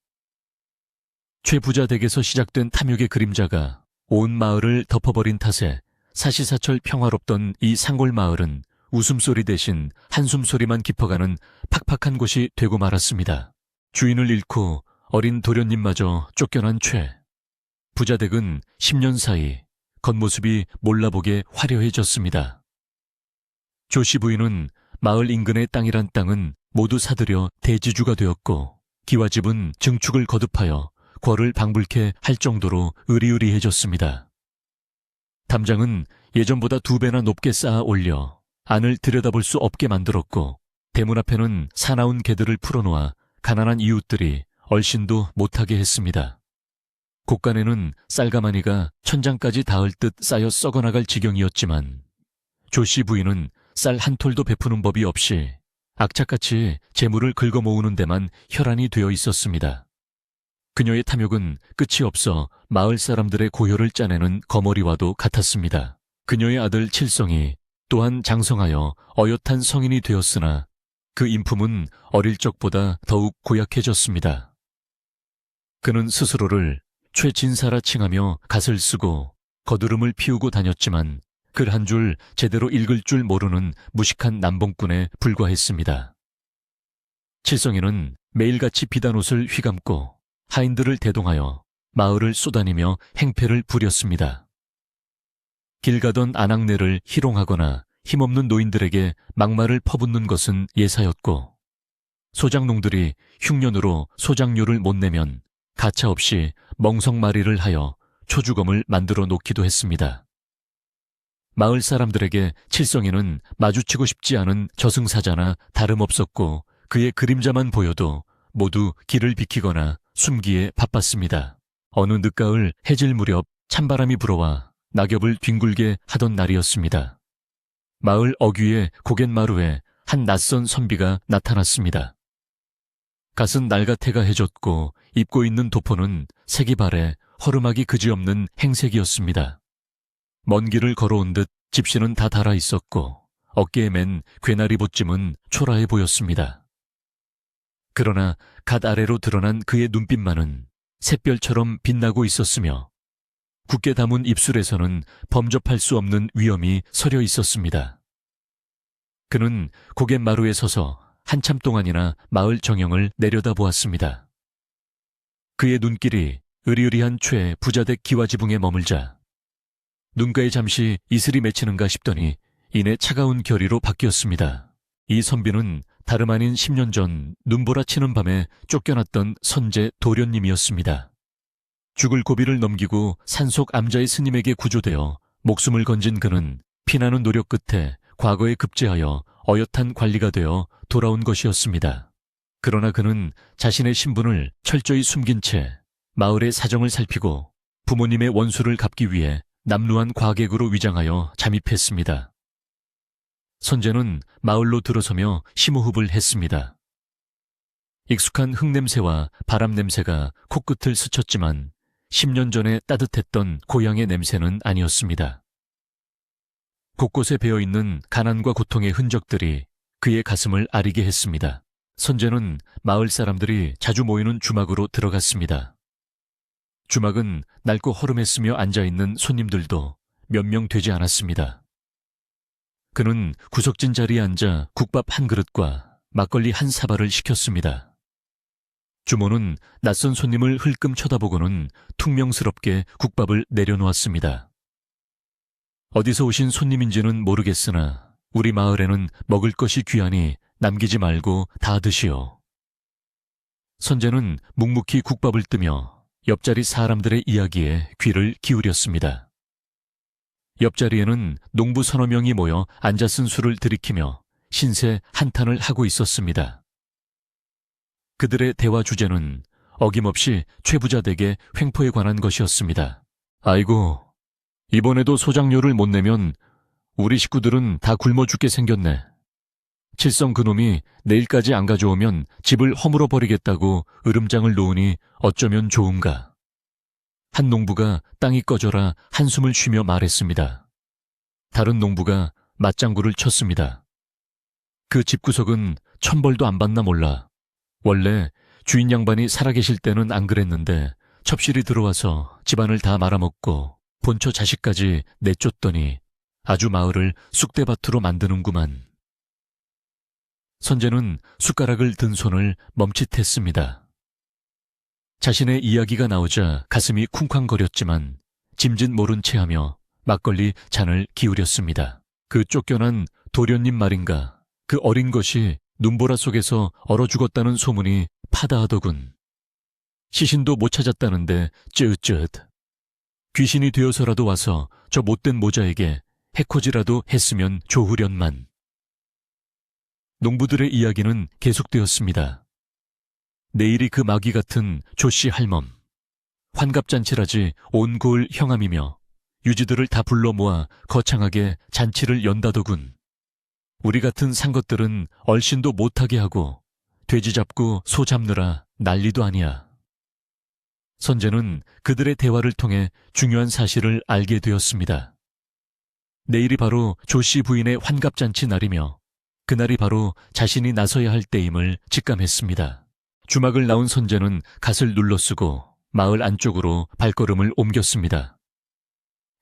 A: 최부자 댁에서 시작된 탐욕의 그림자가 온 마을을 덮어버린 탓에 사시사철 평화롭던 이 상골 마을은 웃음소리 대신 한숨소리만 깊어가는 팍팍한 곳이 되고 말았습니다. 주인을 잃고 어린 도련님마저 쫓겨난 최. 부자댁은 10년 사이 겉모습이 몰라보게 화려해졌습니다. 조씨 부인은 마을 인근의 땅이란 땅은 모두 사들여 대지주가 되었고 기와집은 증축을 거듭하여 궐을 방불케 할 정도로 으리으리해졌습니다. 담장은 예전보다 2배나 높게 쌓아 올려 안을 들여다볼 수 없게 만들었고 대문 앞에는 사나운 개들을 풀어놓아 가난한 이웃들이 얼씬도 못하게 했습니다. 곳간에는 쌀가마니가 천장까지 닿을 듯 쌓여 썩어나갈 지경이었지만 조씨 부인은 쌀 한 톨도 베푸는 법이 없이 악착같이 재물을 긁어 모으는 데만 혈안이 되어 있었습니다. 그녀의 탐욕은 끝이 없어 마을 사람들의 고혈을 짜내는 거머리와도 같았습니다. 그녀의 아들 칠성이 또한 장성하여 어엿한 성인이 되었으나 그 인품은 어릴 적보다 더욱 고약해졌습니다. 그는 스스로를 최진사라 칭하며 갓을 쓰고 거드름을 피우고 다녔지만 글 한 줄 제대로 읽을 줄 모르는 무식한 남봉꾼에 불과했습니다. 칠성이는 매일같이 비단 옷을 휘감고 하인들을 대동하여 마을을 쏘다니며 행패를 부렸습니다. 길 가던 아낙네를 희롱하거나 힘없는 노인들에게 막말을 퍼붓는 것은 예사였고 소장농들이 흉년으로 소장료를 못 내면 가차없이 멍석마리를 하여 초주검을 만들어 놓기도 했습니다. 마을 사람들에게 칠성이는 마주치고 싶지 않은 저승사자나 다름없었고 그의 그림자만 보여도 모두 길을 비키거나 숨기에 바빴습니다. 어느 늦가을 해질 무렵 찬바람이 불어와 낙엽을 뒹굴게 하던 날이었습니다. 마을 어귀의 고갯마루에 한 낯선 선비가 나타났습니다. 갓은 날가태가 해졌고 입고 있는 도포는 색이 바래 허름하기 그지없는 행색이었습니다. 먼 길을 걸어온 듯 집시는 다 달아 있었고 어깨에 맨 괴나리 보찜은 초라해 보였습니다. 그러나 갓 아래로 드러난 그의 눈빛만은 샛별처럼 빛나고 있었으며 굳게 담은 입술에서는 범접할 수 없는 위엄이 서려 있었습니다. 그는 고갯마루에 서서 한참 동안이나 마을 정형을 내려다보았습니다. 그의 눈길이 으리으리한 최 부자댁 기와지붕에 머물자 눈가에 잠시 이슬이 맺히는가 싶더니 이내 차가운 결의로 바뀌었습니다. 이 선비는 다름 아닌 10년 전 눈보라 치는 밤에 쫓겨났던 선제 도련님이었습니다. 죽을 고비를 넘기고 산속 암자의 스님에게 구조되어 목숨을 건진 그는 피나는 노력 끝에 과거에 급제하여 어엿한 관리가 되어 돌아온 것이었습니다. 그러나 그는 자신의 신분을 철저히 숨긴 채 마을의 사정을 살피고 부모님의 원수를 갚기 위해 남루한 과객으로 위장하여 잠입했습니다. 선제는 마을로 들어서며 심호흡을 했습니다. 익숙한 흙냄새와 바람냄새가 코끝을 스쳤지만 10년 전에 따뜻했던 고향의 냄새는 아니었습니다. 곳곳에 배어있는 가난과 고통의 흔적들이 그의 가슴을 아리게 했습니다. 선제는 마을 사람들이 자주 모이는 주막으로 들어갔습니다. 주막은 낡고 허름했으며 앉아있는 손님들도 몇 명 되지 않았습니다. 그는 구석진 자리에 앉아 국밥 한 그릇과 막걸리 한 사발을 시켰습니다. 주모는 낯선 손님을 흘끔 쳐다보고는 퉁명스럽게 국밥을 내려놓았습니다. 어디서 오신 손님인지는 모르겠으나 우리 마을에는 먹을 것이 귀하니 남기지 말고 다 드시오. 선제는 묵묵히 국밥을 뜨며 옆자리 사람들의 이야기에 귀를 기울였습니다. 옆자리에는 농부 서너 명이 모여 앉아 쓴 술을 들이키며 신세 한탄을 하고 있었습니다. 그들의 대화 주제는 어김없이 최부자댁의 횡포에 관한 것이었습니다. 아이고, 이번에도 소장료를 못 내면 우리 식구들은 다 굶어 죽게 생겼네. 칠성 그놈이 내일까지 안 가져오면 집을 허물어 버리겠다고 으름장을 놓으니 어쩌면 좋은가. 한 농부가 땅이 꺼져라 한숨을 쉬며 말했습니다. 다른 농부가 맞장구를 쳤습니다. 그 집구석은 천벌도 안 받나 몰라. 원래 주인 양반이 살아계실 때는 안 그랬는데 첩실이 들어와서 집안을 다 말아먹고 본처 자식까지 내쫓더니 아주 마을을 쑥대밭으로 만드는구만. 선재는 숟가락을 든 손을 멈칫했습니다. 자신의 이야기가 나오자 가슴이 쿵쾅거렸지만 짐짓 모른 체하며 막걸리 잔을 기울였습니다. 그 쫓겨난 도련님 말인가, 그 어린 것이 눈보라 속에서 얼어 죽었다는 소문이 파다하더군. 시신도 못 찾았다는데 쯧쯧. 귀신이 되어서라도 와서 저 못된 모자에게 해코지라도 했으면 좋으련만. 농부들의 이야기는 계속되었습니다. 내일이 그 마귀 같은 조씨 할멈. 환갑잔치라지 온 고을 형암이며 유지들을 다 불러 모아 거창하게 잔치를 연다더군. 우리 같은 상것들은 얼씬도 못하게 하고 돼지 잡고 소 잡느라 난리도 아니야. 선재는 그들의 대화를 통해 중요한 사실을 알게 되었습니다. 내일이 바로 조씨 부인의 환갑잔치 날이며 그날이 바로 자신이 나서야 할 때임을 직감했습니다. 주막을 나온 선재는 갓을 눌러쓰고 마을 안쪽으로 발걸음을 옮겼습니다.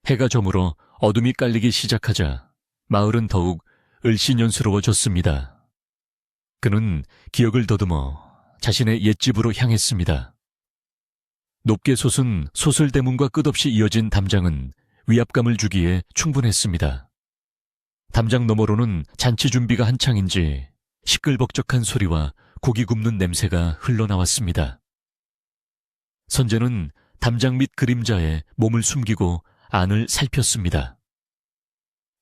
A: 해가 저물어 어둠이 깔리기 시작하자 마을은 더욱 을씨년스러워졌습니다. 그는 기억을 더듬어 자신의 옛집으로 향했습니다. 높게 솟은 소설대문과 끝없이 이어진 담장은 위압감을 주기에 충분했습니다. 담장 너머로는 잔치 준비가 한창인지 시끌벅적한 소리와 고기 굽는 냄새가 흘러나왔습니다. 선재는 담장 밑 그림자에 몸을 숨기고 안을 살폈습니다.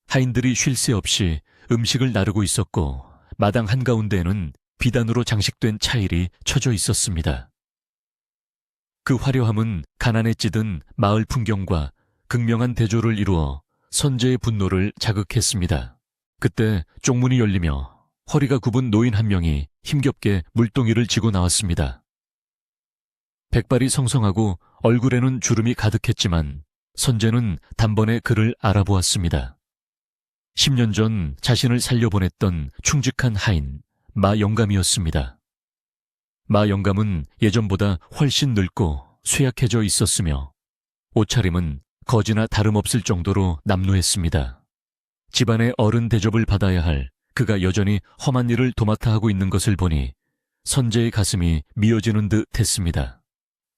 A: 하인들이 쉴 새 없이 음식을 나르고 있었고 마당 한가운데에는 비단으로 장식된 차일이 쳐져 있었습니다. 그 화려함은 가난에 찌든 마을 풍경과 극명한 대조를 이루어 선재의 분노를 자극했습니다. 그때 쪽문이 열리며 허리가 굽은 노인 한 명이 힘겹게 물동이를 지고 나왔습니다. 백발이 성성하고 얼굴에는 주름이 가득했지만 선재는 단번에 그를 알아보았습니다. 10년 전 자신을 살려보냈던 충직한 하인 마 영감이었습니다. 마 영감은 예전보다 훨씬 늙고 쇠약해져 있었으며 옷차림은 거지나 다름없을 정도로 남루했습니다. 집안의 어른 대접을 받아야 할 그가 여전히 험한 일을 도맡아 하고 있는 것을 보니 선재의 가슴이 미어지는 듯 했습니다.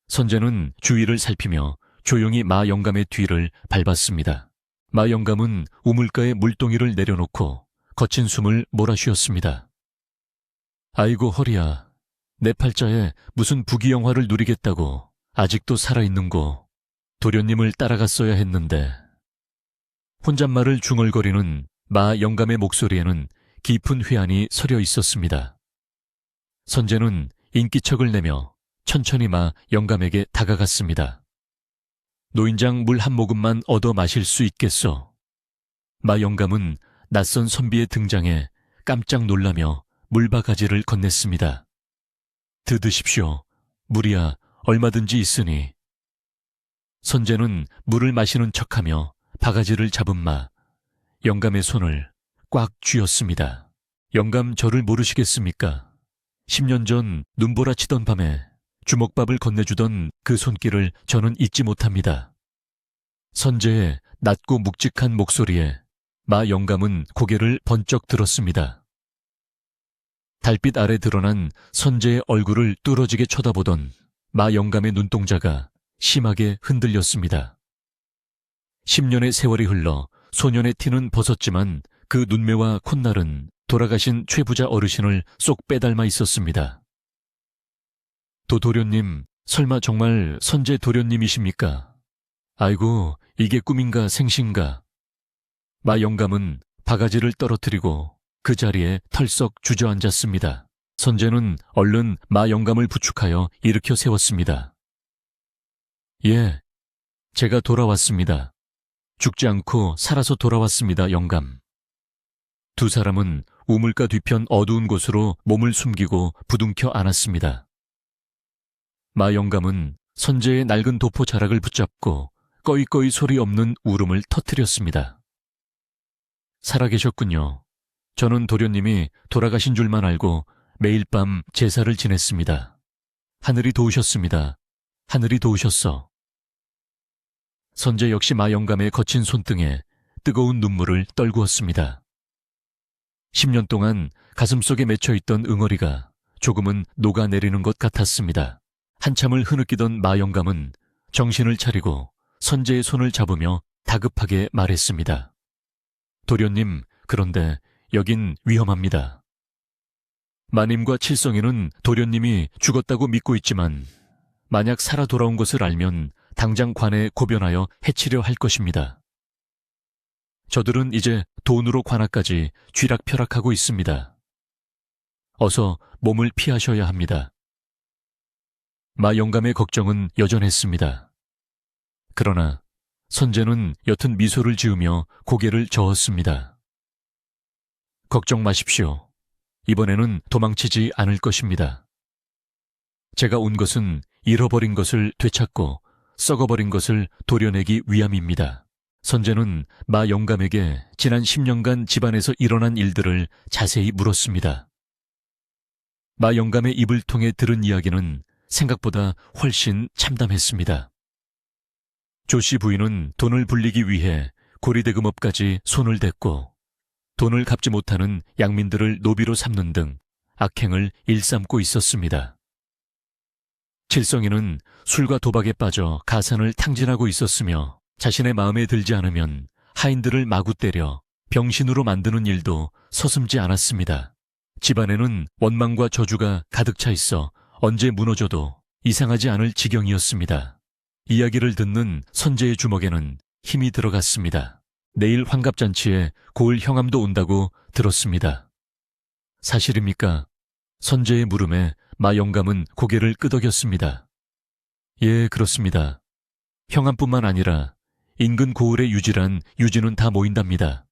A: 선재는 주위를 살피며 조용히 마 영감의 뒤를 밟았습니다. 마 영감은 우물가에 물동이를 내려놓고 거친 숨을 몰아쉬었습니다. 아이고 허리야, 내 팔자에 무슨 부귀영화를 누리겠다고 아직도 살아있는고. 도련님을 따라갔어야 했는데. 혼잣말을 중얼거리는 마 영감의 목소리에는 깊은 회한이 서려 있었습니다. 선재는 인기척을 내며 천천히 마 영감에게 다가갔습니다. 노인장 물 한 모금만 얻어 마실 수 있겠소. 마 영감은 낯선 선비의 등장에 깜짝 놀라며 물바가지를 건넸습니다. 드드십시오. 물이야 얼마든지 있으니. 선재는 물을 마시는 척하며 바가지를 잡은 마 영감의 손을 꽉 쥐었습니다. 영감 저를 모르시겠습니까? 10년 전 눈보라 치던 밤에 주먹밥을 건네주던 그 손길을 저는 잊지 못합니다. 선재의 낮고 묵직한 목소리에 마 영감은 고개를 번쩍 들었습니다. 달빛 아래 드러난 선재의 얼굴을 뚫어지게 쳐다보던 마 영감의 눈동자가 심하게 흔들렸습니다. 10년의 세월이 흘러 소년의 티는 벗었지만 그 눈매와 콧날은 돌아가신 최부자 어르신을 쏙 빼닮아 있었습니다. 도련님, 설마 정말 선재 도련님이십니까? 아이고, 이게 꿈인가 생신가. 마 영감은 바가지를 떨어뜨리고 그 자리에 털썩 주저앉았습니다. 선재는 얼른 마 영감을 부축하여 일으켜 세웠습니다. 예, 제가 돌아왔습니다. 죽지 않고 살아서 돌아왔습니다, 영감. 두 사람은 우물가 뒤편 어두운 곳으로 몸을 숨기고 부둥켜 안았습니다. 마 영감은 선재의 낡은 도포 자락을 붙잡고 꺼이꺼이 소리 없는 울음을 터뜨렸습니다. 살아계셨군요. 저는 도련님이 돌아가신 줄만 알고 매일 밤 제사를 지냈습니다. 하늘이 도우셨습니다. 하늘이 도우셨어. 선제 역시 마영감의 거친 손등에 뜨거운 눈물을 떨구었습니다. 10년 동안 가슴속에 맺혀있던 응어리가 조금은 녹아내리는 것 같았습니다. 한참을 흐느끼던 마영감은 정신을 차리고 선제의 손을 잡으며 다급하게 말했습니다. 도련님, 그런데 여긴 위험합니다. 마님과 칠성이는 도련님이 죽었다고 믿고 있지만 만약 살아 돌아온 것을 알면 당장 관에 고변하여 해치려 할 것입니다. 저들은 이제 돈으로 관아까지 쥐락펴락하고 있습니다. 어서 몸을 피하셔야 합니다. 마영감의 걱정은 여전했습니다. 그러나 선제는 옅은 미소를 지으며 고개를 저었습니다. 걱정 마십시오. 이번에는 도망치지 않을 것입니다. 제가 온 것은 잃어버린 것을 되찾고 썩어버린 것을 도려내기 위함입니다. 선제는 마영감에게 지난 10년간 집안에서 일어난 일들을 자세히 물었습니다. 마영감의 입을 통해 들은 이야기는 생각보다 훨씬 참담했습니다. 조씨 부인은 돈을 불리기 위해 고리대금업까지 손을 댔고 돈을 갚지 못하는 양민들을 노비로 삼는 등 악행을 일삼고 있었습니다. 칠성이는 술과 도박에 빠져 가산을 탕진하고 있었으며 자신의 마음에 들지 않으면 하인들을 마구 때려 병신으로 만드는 일도 서슴지 않았습니다. 집안에는 원망과 저주가 가득 차 있어 언제 무너져도 이상하지 않을 지경이었습니다. 이야기를 듣는 선제의 주먹에는 힘이 들어갔습니다. 내일 환갑잔치에 고을 형암도 온다고 들었습니다. 사실입니까? 선제의 물음에 마영감은 고개를 끄덕였습니다. 예, 그렇습니다. 형암뿐만 아니라 인근 고을의 유지란 유지는 다 모인답니다.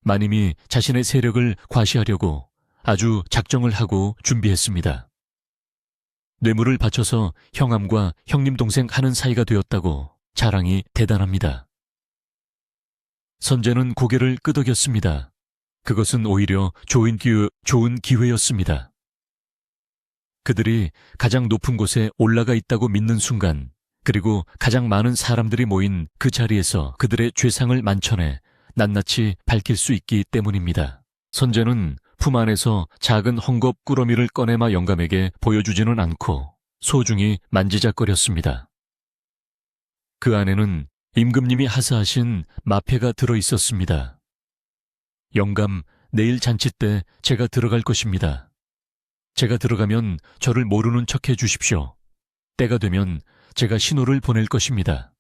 A: 마님이 자신의 세력을 과시하려고 아주 작정을 하고 준비했습니다. 뇌물을 바쳐서 형암과 형님 동생 하는 사이가 되었다고 자랑이 대단합니다. 선제는 고개를 끄덕였습니다. 그것은 오히려 좋은 기회였습니다. 그들이 가장 높은 곳에 올라가 있다고 믿는 순간, 그리고 가장 많은 사람들이 모인 그 자리에서 그들의 죄상을 만천해 낱낱이 밝힐 수 있기 때문입니다. 선제는 품 안에서 작은 헝겊 꾸러미를 꺼내마 영감에게 보여주지는 않고 소중히 만지작거렸습니다. 그 안에는 임금님이 하사하신 마패가 들어 있었습니다. 영감, 내일 잔치 때 제가 들어갈 것입니다. 제가 들어가면 저를 모르는 척 해주십시오. 때가 되면 제가 신호를 보낼 것입니다.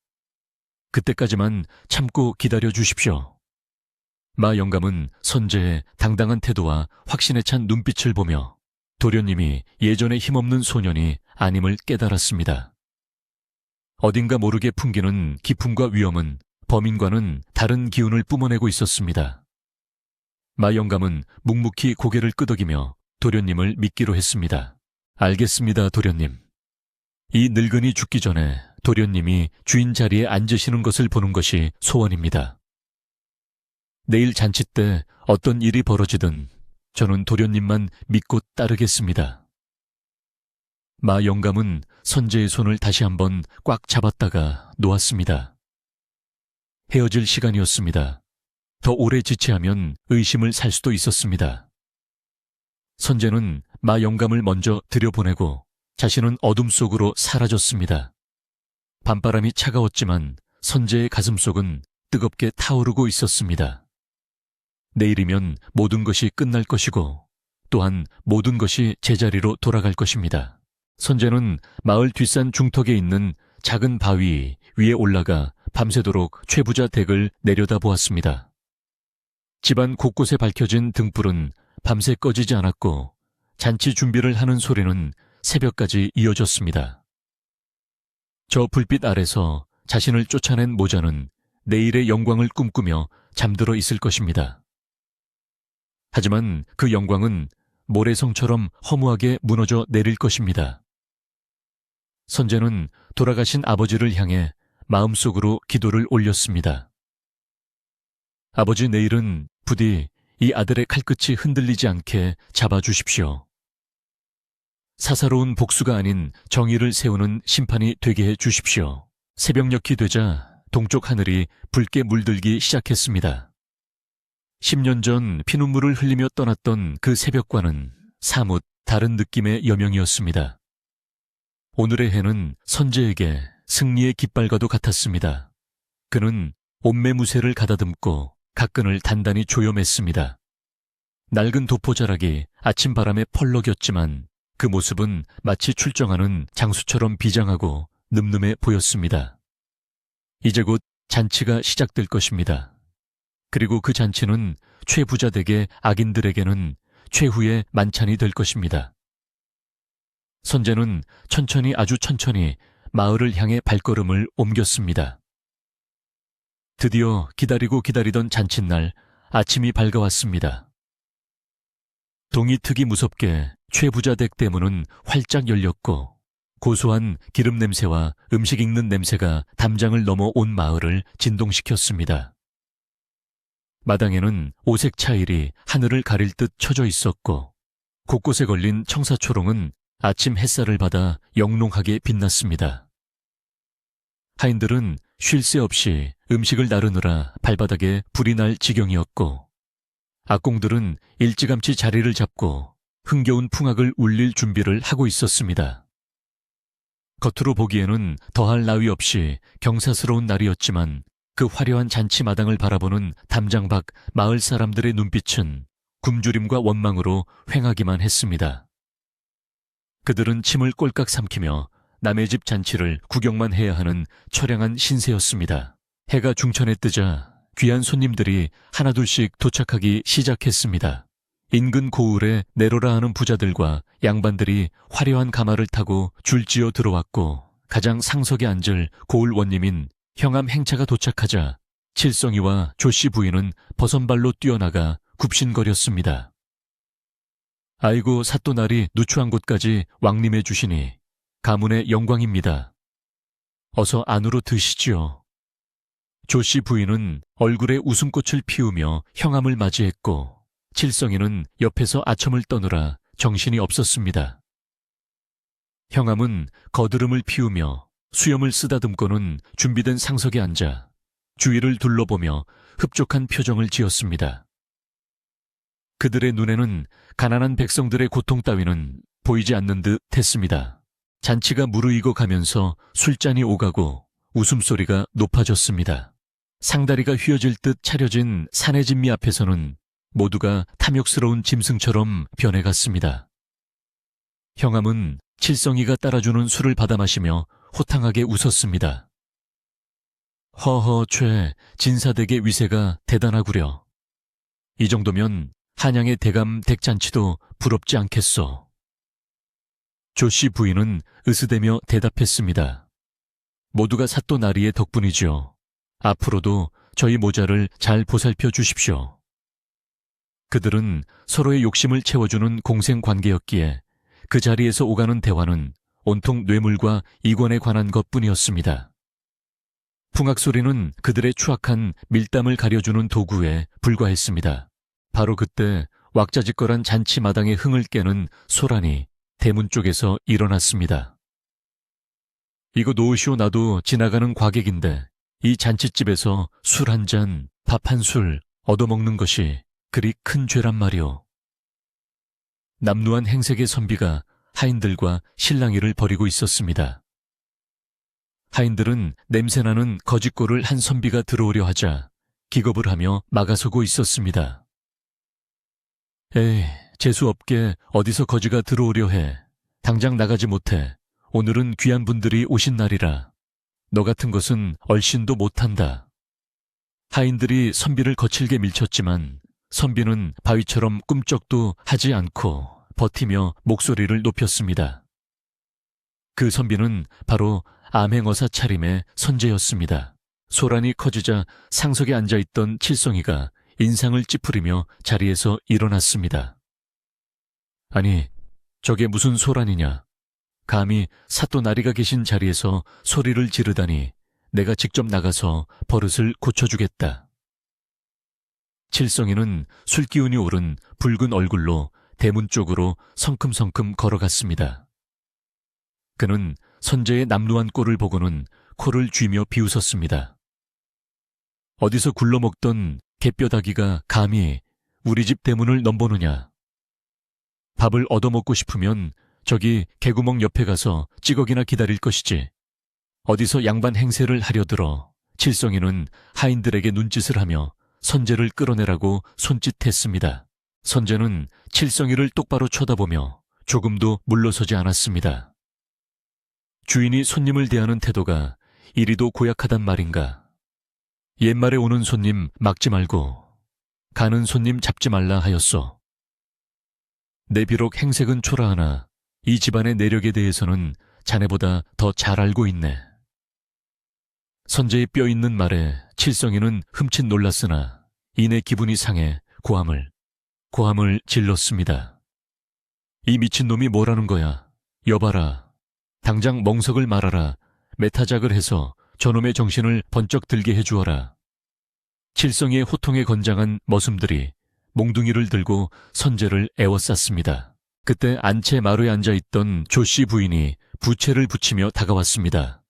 A: 그때까지만 참고 기다려 주십시오. 마 영감은 선제의 당당한 태도와 확신에 찬 눈빛을 보며 도련님이 예전에 힘없는 소년이 아님을 깨달았습니다. 어딘가 모르게 풍기는 기품과 위험은 범인과는 다른 기운을 뿜어내고 있었습니다. 마 영감은 묵묵히 고개를 끄덕이며 도련님을 믿기로 했습니다. 알겠습니다, 도련님. 이 늙은이 죽기 전에 도련님이 주인 자리에 앉으시는 것을 보는 것이 소원입니다. 내일 잔치 때 어떤 일이 벌어지든 저는 도련님만 믿고 따르겠습니다. 마 영감은 선제의 손을 다시 한번 꽉 잡았다가 놓았습니다. 헤어질 시간이었습니다. 더 오래 지체하면 의심을 살 수도 있었습니다. 선제는 마 영감을 먼저 들여보내고 자신은 어둠 속으로 사라졌습니다. 밤바람이 차가웠지만 선제의 가슴속은 뜨겁게 타오르고 있었습니다. 내일이면 모든 것이 끝날 것이고 또한 모든 것이 제자리로 돌아갈 것입니다. 선제는 마을 뒷산 중턱에 있는 작은 바위 위에 올라가 밤새도록 최부자 댁을 내려다보았습니다. 집안 곳곳에 밝혀진 등불은 밤새 꺼지지 않았고 잔치 준비를 하는 소리는 새벽까지 이어졌습니다. 저 불빛 아래서 자신을 쫓아낸 모자는 내일의 영광을 꿈꾸며 잠들어 있을 것입니다. 하지만 그 영광은 모래성처럼 허무하게 무너져 내릴 것입니다. 선제는 돌아가신 아버지를 향해 마음속으로 기도를 올렸습니다. 아버지, 내일은 부디 이 아들의 칼끝이 흔들리지 않게 잡아주십시오. 사사로운 복수가 아닌 정의를 세우는 심판이 되게 해 주십시오. 새벽녘이 되자 동쪽 하늘이 붉게 물들기 시작했습니다. 10년 전 피눈물을 흘리며 떠났던 그 새벽과는 사뭇 다른 느낌의 여명이었습니다. 오늘의 해는 선재에게 승리의 깃발과도 같았습니다. 그는 옷매무새를 가다듬고 각근을 단단히 조여맸습니다. 낡은 도포자락이 아침 바람에 펄럭였지만 그 모습은 마치 출정하는 장수처럼 비장하고 늠름해 보였습니다. 이제 곧 잔치가 시작될 것입니다. 그리고 그 잔치는 최부자 댁의 악인들에게는 최후의 만찬이 될 것입니다. 선재는 아주 천천히 마을을 향해 발걸음을 옮겼습니다. 드디어 기다리던 잔칫날 아침이 밝아왔습니다. 동이 트기 무섭게 최부자 댁 대문은 활짝 열렸고 고소한 기름 냄새와 음식 익는 냄새가 담장을 넘어 온 마을을 진동시켰습니다. 마당에는 오색 차일이 하늘을 가릴 듯 쳐져 있었고 곳곳에 걸린 청사초롱은 아침 햇살을 받아 영롱하게 빛났습니다. 하인들은 쉴 새 없이 음식을 나르느라 발바닥에 불이 날 지경이었고 악공들은 일찌감치 자리를 잡고 흥겨운 풍악을 울릴 준비를 하고 있었습니다. 겉으로 보기에는 더할 나위 없이 경사스러운 날이었지만 그 화려한 잔치 마당을 바라보는 담장 밖 마을 사람들의 눈빛은 굶주림과 원망으로 횡하기만 했습니다. 그들은 침을 꼴깍 삼키며 남의 집 잔치를 구경만 해야 하는 처량한 신세였습니다. 해가 중천에 뜨자 귀한 손님들이 하나둘씩 도착하기 시작했습니다. 인근 고을에 내로라 하는 부자들과 양반들이 화려한 가마를 타고 줄지어 들어왔고 가장 상석에 앉을 고을 원님인 형암 행차가 도착하자 칠성이와 조씨 부인은 버선발로 뛰어나가 굽신거렸습니다. 아이고 사또날이 누추한 곳까지 왕림해 주시니 가문의 영광입니다. 어서 안으로 드시지요. 조씨 부인은 얼굴에 웃음꽃을 피우며 형암을 맞이했고 칠성이는 옆에서 아첨을 떠느라 정신이 없었습니다. 형암은 거드름을 피우며 수염을 쓰다듬고는 준비된 상석에 앉아 주위를 둘러보며 흡족한 표정을 지었습니다. 그들의 눈에는 가난한 백성들의 고통 따위는 보이지 않는 듯 했습니다. 잔치가 무르익어 가면서 술잔이 오가고 웃음소리가 높아졌습니다. 상다리가 휘어질 듯 차려진 사내 진미 앞에서는 모두가 탐욕스러운 짐승처럼 변해갔습니다. 형암은 칠성이가 따라주는 술을 받아 마시며 호탕하게 웃었습니다. 허허 최 진사댁의 위세가 대단하구려. 이 정도면 한양의 대감 댁잔치도 부럽지 않겠소. 조씨 부인은 으스대며 대답했습니다. 모두가 사또 나리의 덕분이지요. 앞으로도 저희 모자를 잘 보살펴 주십시오. 그들은 서로의 욕심을 채워주는 공생관계였기에 그 자리에서 오가는 대화는 온통 뇌물과 이권에 관한 것뿐이었습니다. 풍악소리는 그들의 추악한 밀담을 가려주는 도구에 불과했습니다. 바로 그때 왁자지껄한 잔치 마당의 흥을 깨는 소란이 대문 쪽에서 일어났습니다. 이거 놓으시오. 나도 지나가는 과객인데 이 잔치집에서 술 한 잔, 밥 한 술 얻어먹는 것이 그리 큰 죄란 말이오. 남루한 행색의 선비가 하인들과 실랑이를 벌이고 있었습니다. 하인들은 냄새나는 거짓골을 한 선비가 들어오려 하자 기겁을 하며 막아서고 있었습니다. 에이, 재수없게 어디서 거지가 들어오려 해. 당장 나가지 못해. 오늘은 귀한 분들이 오신 날이라. 너 같은 것은 얼씬도 못한다. 하인들이 선비를 거칠게 밀쳤지만 선비는 바위처럼 꿈쩍도 하지 않고 버티며 목소리를 높였습니다. 그 선비는 바로 암행어사 차림의 선재였습니다. 소란이 커지자 상석에 앉아있던 칠성이가 인상을 찌푸리며 자리에서 일어났습니다. 아니, 저게 무슨 소란이냐. 감히 사또 나리가 계신 자리에서 소리를 지르다니 내가 직접 나가서 버릇을 고쳐주겠다. 칠성이는 술기운이 오른 붉은 얼굴로 대문 쪽으로 성큼성큼 걸어갔습니다. 그는 선재의 남루한 꼴을 보고는 코를 쥐며 비웃었습니다. 어디서 굴러먹던 갯뼈다귀가 감히 우리 집 대문을 넘보느냐. 밥을 얻어먹고 싶으면 저기 개구멍 옆에 가서 찌걱이나 기다릴 것이지. 어디서 양반 행세를 하려들어 칠성이는 하인들에게 눈짓을 하며 선제를 끌어내라고 손짓했습니다. 선제는 칠성이를 똑바로 쳐다보며 조금도 물러서지 않았습니다. 주인이 손님을 대하는 태도가 이리도 고약하단 말인가. 옛말에 오는 손님 막지 말고 가는 손님 잡지 말라 하였소. 내 비록 행색은 초라하나 이 집안의 내력에 대해서는 자네보다 더 잘 알고 있네. 선제의 뼈 있는 말에 칠성이는 흠칫 놀랐으나 이내 기분이 상해 고함을 질렀습니다. 이 미친놈이 뭐라는 거야. 여봐라. 당장 멍석을 말아라. 메타작을 해서 저놈의 정신을 번쩍 들게 해주어라. 칠성이의 호통에 건장한 머슴들이 몽둥이를 들고 선제를 에워쌌습니다. 그때 안채 마루에 앉아있던 조씨 부인이 부채를 붙이며 다가왔습니다.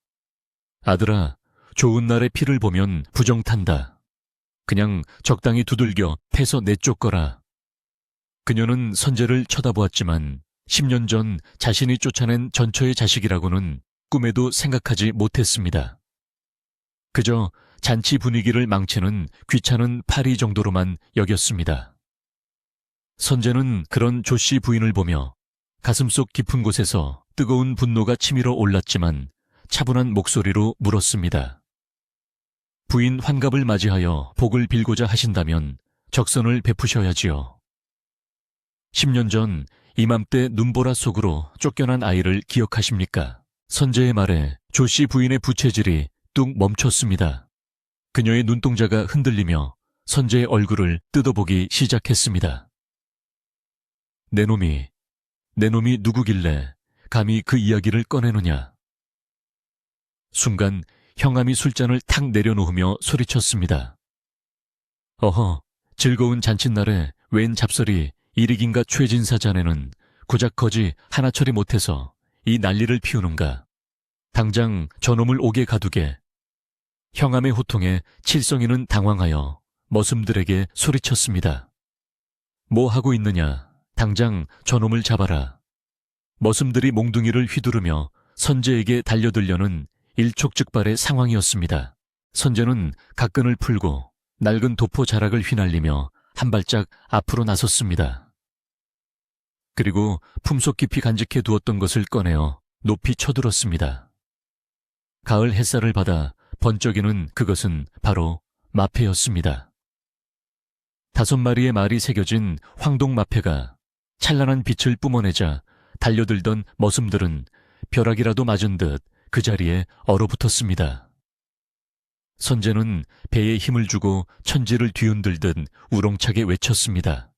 A: 아들아, 좋은 날의 피를 보면 부정탄다. 그냥 적당히 두들겨 패서 내쫓거라. 그녀는 선제를 쳐다보았지만 10년 전 자신이 쫓아낸 전처의 자식이라고는 꿈에도 생각하지 못했습니다. 그저 잔치 분위기를 망치는 귀찮은 파리 정도로만 여겼습니다. 선제는 그런 조씨 부인을 보며 가슴속 깊은 곳에서 뜨거운 분노가 치밀어 올랐지만 차분한 목소리로 물었습니다. 부인 환갑을 맞이하여 복을 빌고자 하신다면 적선을 베푸셔야지요. 10년 전 이맘때 눈보라 속으로 쫓겨난 아이를 기억하십니까? 선제의 말에 조씨 부인의 부채질이 뚝 멈췄습니다. 그녀의 눈동자가 흔들리며 선제의 얼굴을 뜯어보기 시작했습니다. 내 놈이 누구길래 감히 그 이야기를 꺼내느냐. 순간 형암이 술잔을 탁 내려놓으며 소리쳤습니다. 어허, 즐거운 잔칫날에 웬 잡설이 이리긴가 최진사 자네는 고작 거지 하나 처리 못해서 이 난리를 피우는가. 당장 저놈을 옥에 가두게. 형암의 호통에 칠성이는 당황하여 머슴들에게 소리쳤습니다. 뭐 하고 있느냐. 당장 저놈을 잡아라. 머슴들이 몽둥이를 휘두르며 선제에게 달려들려는 일촉즉발의 상황이었습니다. 선제는 각근을 풀고 낡은 도포 자락을 휘날리며 한 발짝 앞으로 나섰습니다. 그리고 품속 깊이 간직해 두었던 것을 꺼내어 높이 쳐들었습니다. 가을 햇살을 받아 번쩍이는 그것은 바로 마패였습니다. 5마리의 말이 새겨진 황동 마패가 찬란한 빛을 뿜어내자 달려들던 머슴들은 벼락이라도 맞은 듯 그 자리에 얼어붙었습니다. 선제는 배에 힘을 주고 천지를 뒤흔들듯 우렁차게 외쳤습니다.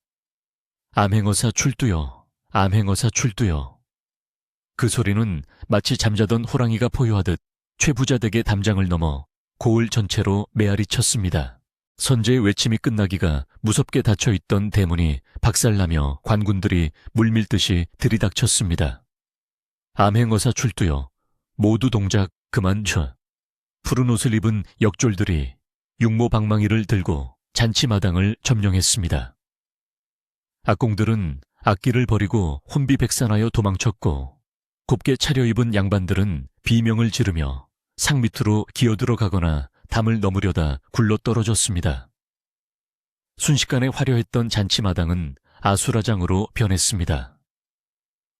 A: 암행어사 출두여, 암행어사 출두여. 그 소리는 마치 잠자던 호랑이가 포효하듯 최부자댁의 담장을 넘어 고을 전체로 메아리 쳤습니다. 선제의 외침이 끝나기가 무섭게 닫혀있던 대문이 박살나며 관군들이 물밀듯이 들이닥쳤습니다. 암행어사 출두여, 모두 동작 그만둬. 푸른 옷을 입은 역졸들이 육모방망이를 들고 잔치마당을 점령했습니다. 악공들은 악기를 버리고 혼비백산하여 도망쳤고 곱게 차려입은 양반들은 비명을 지르며 상 밑으로 기어들어가거나 담을 넘으려다 굴러떨어졌습니다. 순식간에 화려했던 잔치마당은 아수라장으로 변했습니다.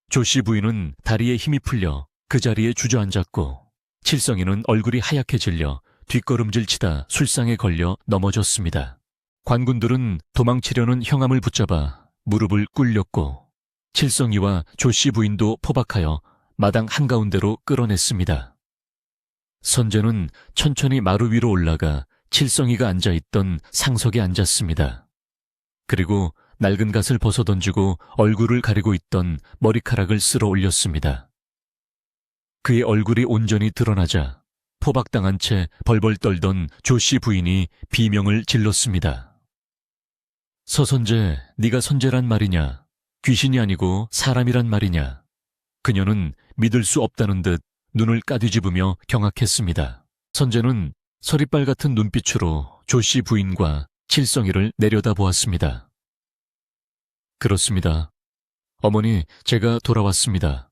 A: 조씨 부인은 다리에 힘이 풀려 그 자리에 주저앉았고 칠성이는 얼굴이 하얗게 질려 뒷걸음질치다 술상에 걸려 넘어졌습니다. 관군들은 도망치려는 형암을 붙잡아 무릎을 꿇렸고 칠성이와 조씨 부인도 포박하여 마당 한가운데로 끌어냈습니다. 선제는 천천히 마루 위로 올라가 칠성이가 앉아있던 상석에 앉았습니다. 그리고 낡은 갓을 벗어던지고 얼굴을 가리고 있던 머리카락을 쓸어 올렸습니다. 그의 얼굴이 온전히 드러나자 포박당한 채 벌벌 떨던 조씨 부인이 비명을 질렀습니다. 서선제, 네가 선제란 말이냐? 귀신이 아니고 사람이란 말이냐? 그녀는 믿을 수 없다는 듯 눈을 까뒤집으며 경악했습니다. 선재는 서리빨 같은 눈빛으로 조씨 부인과 칠성이를 내려다보았습니다. 그렇습니다. 어머니, 제가 돌아왔습니다.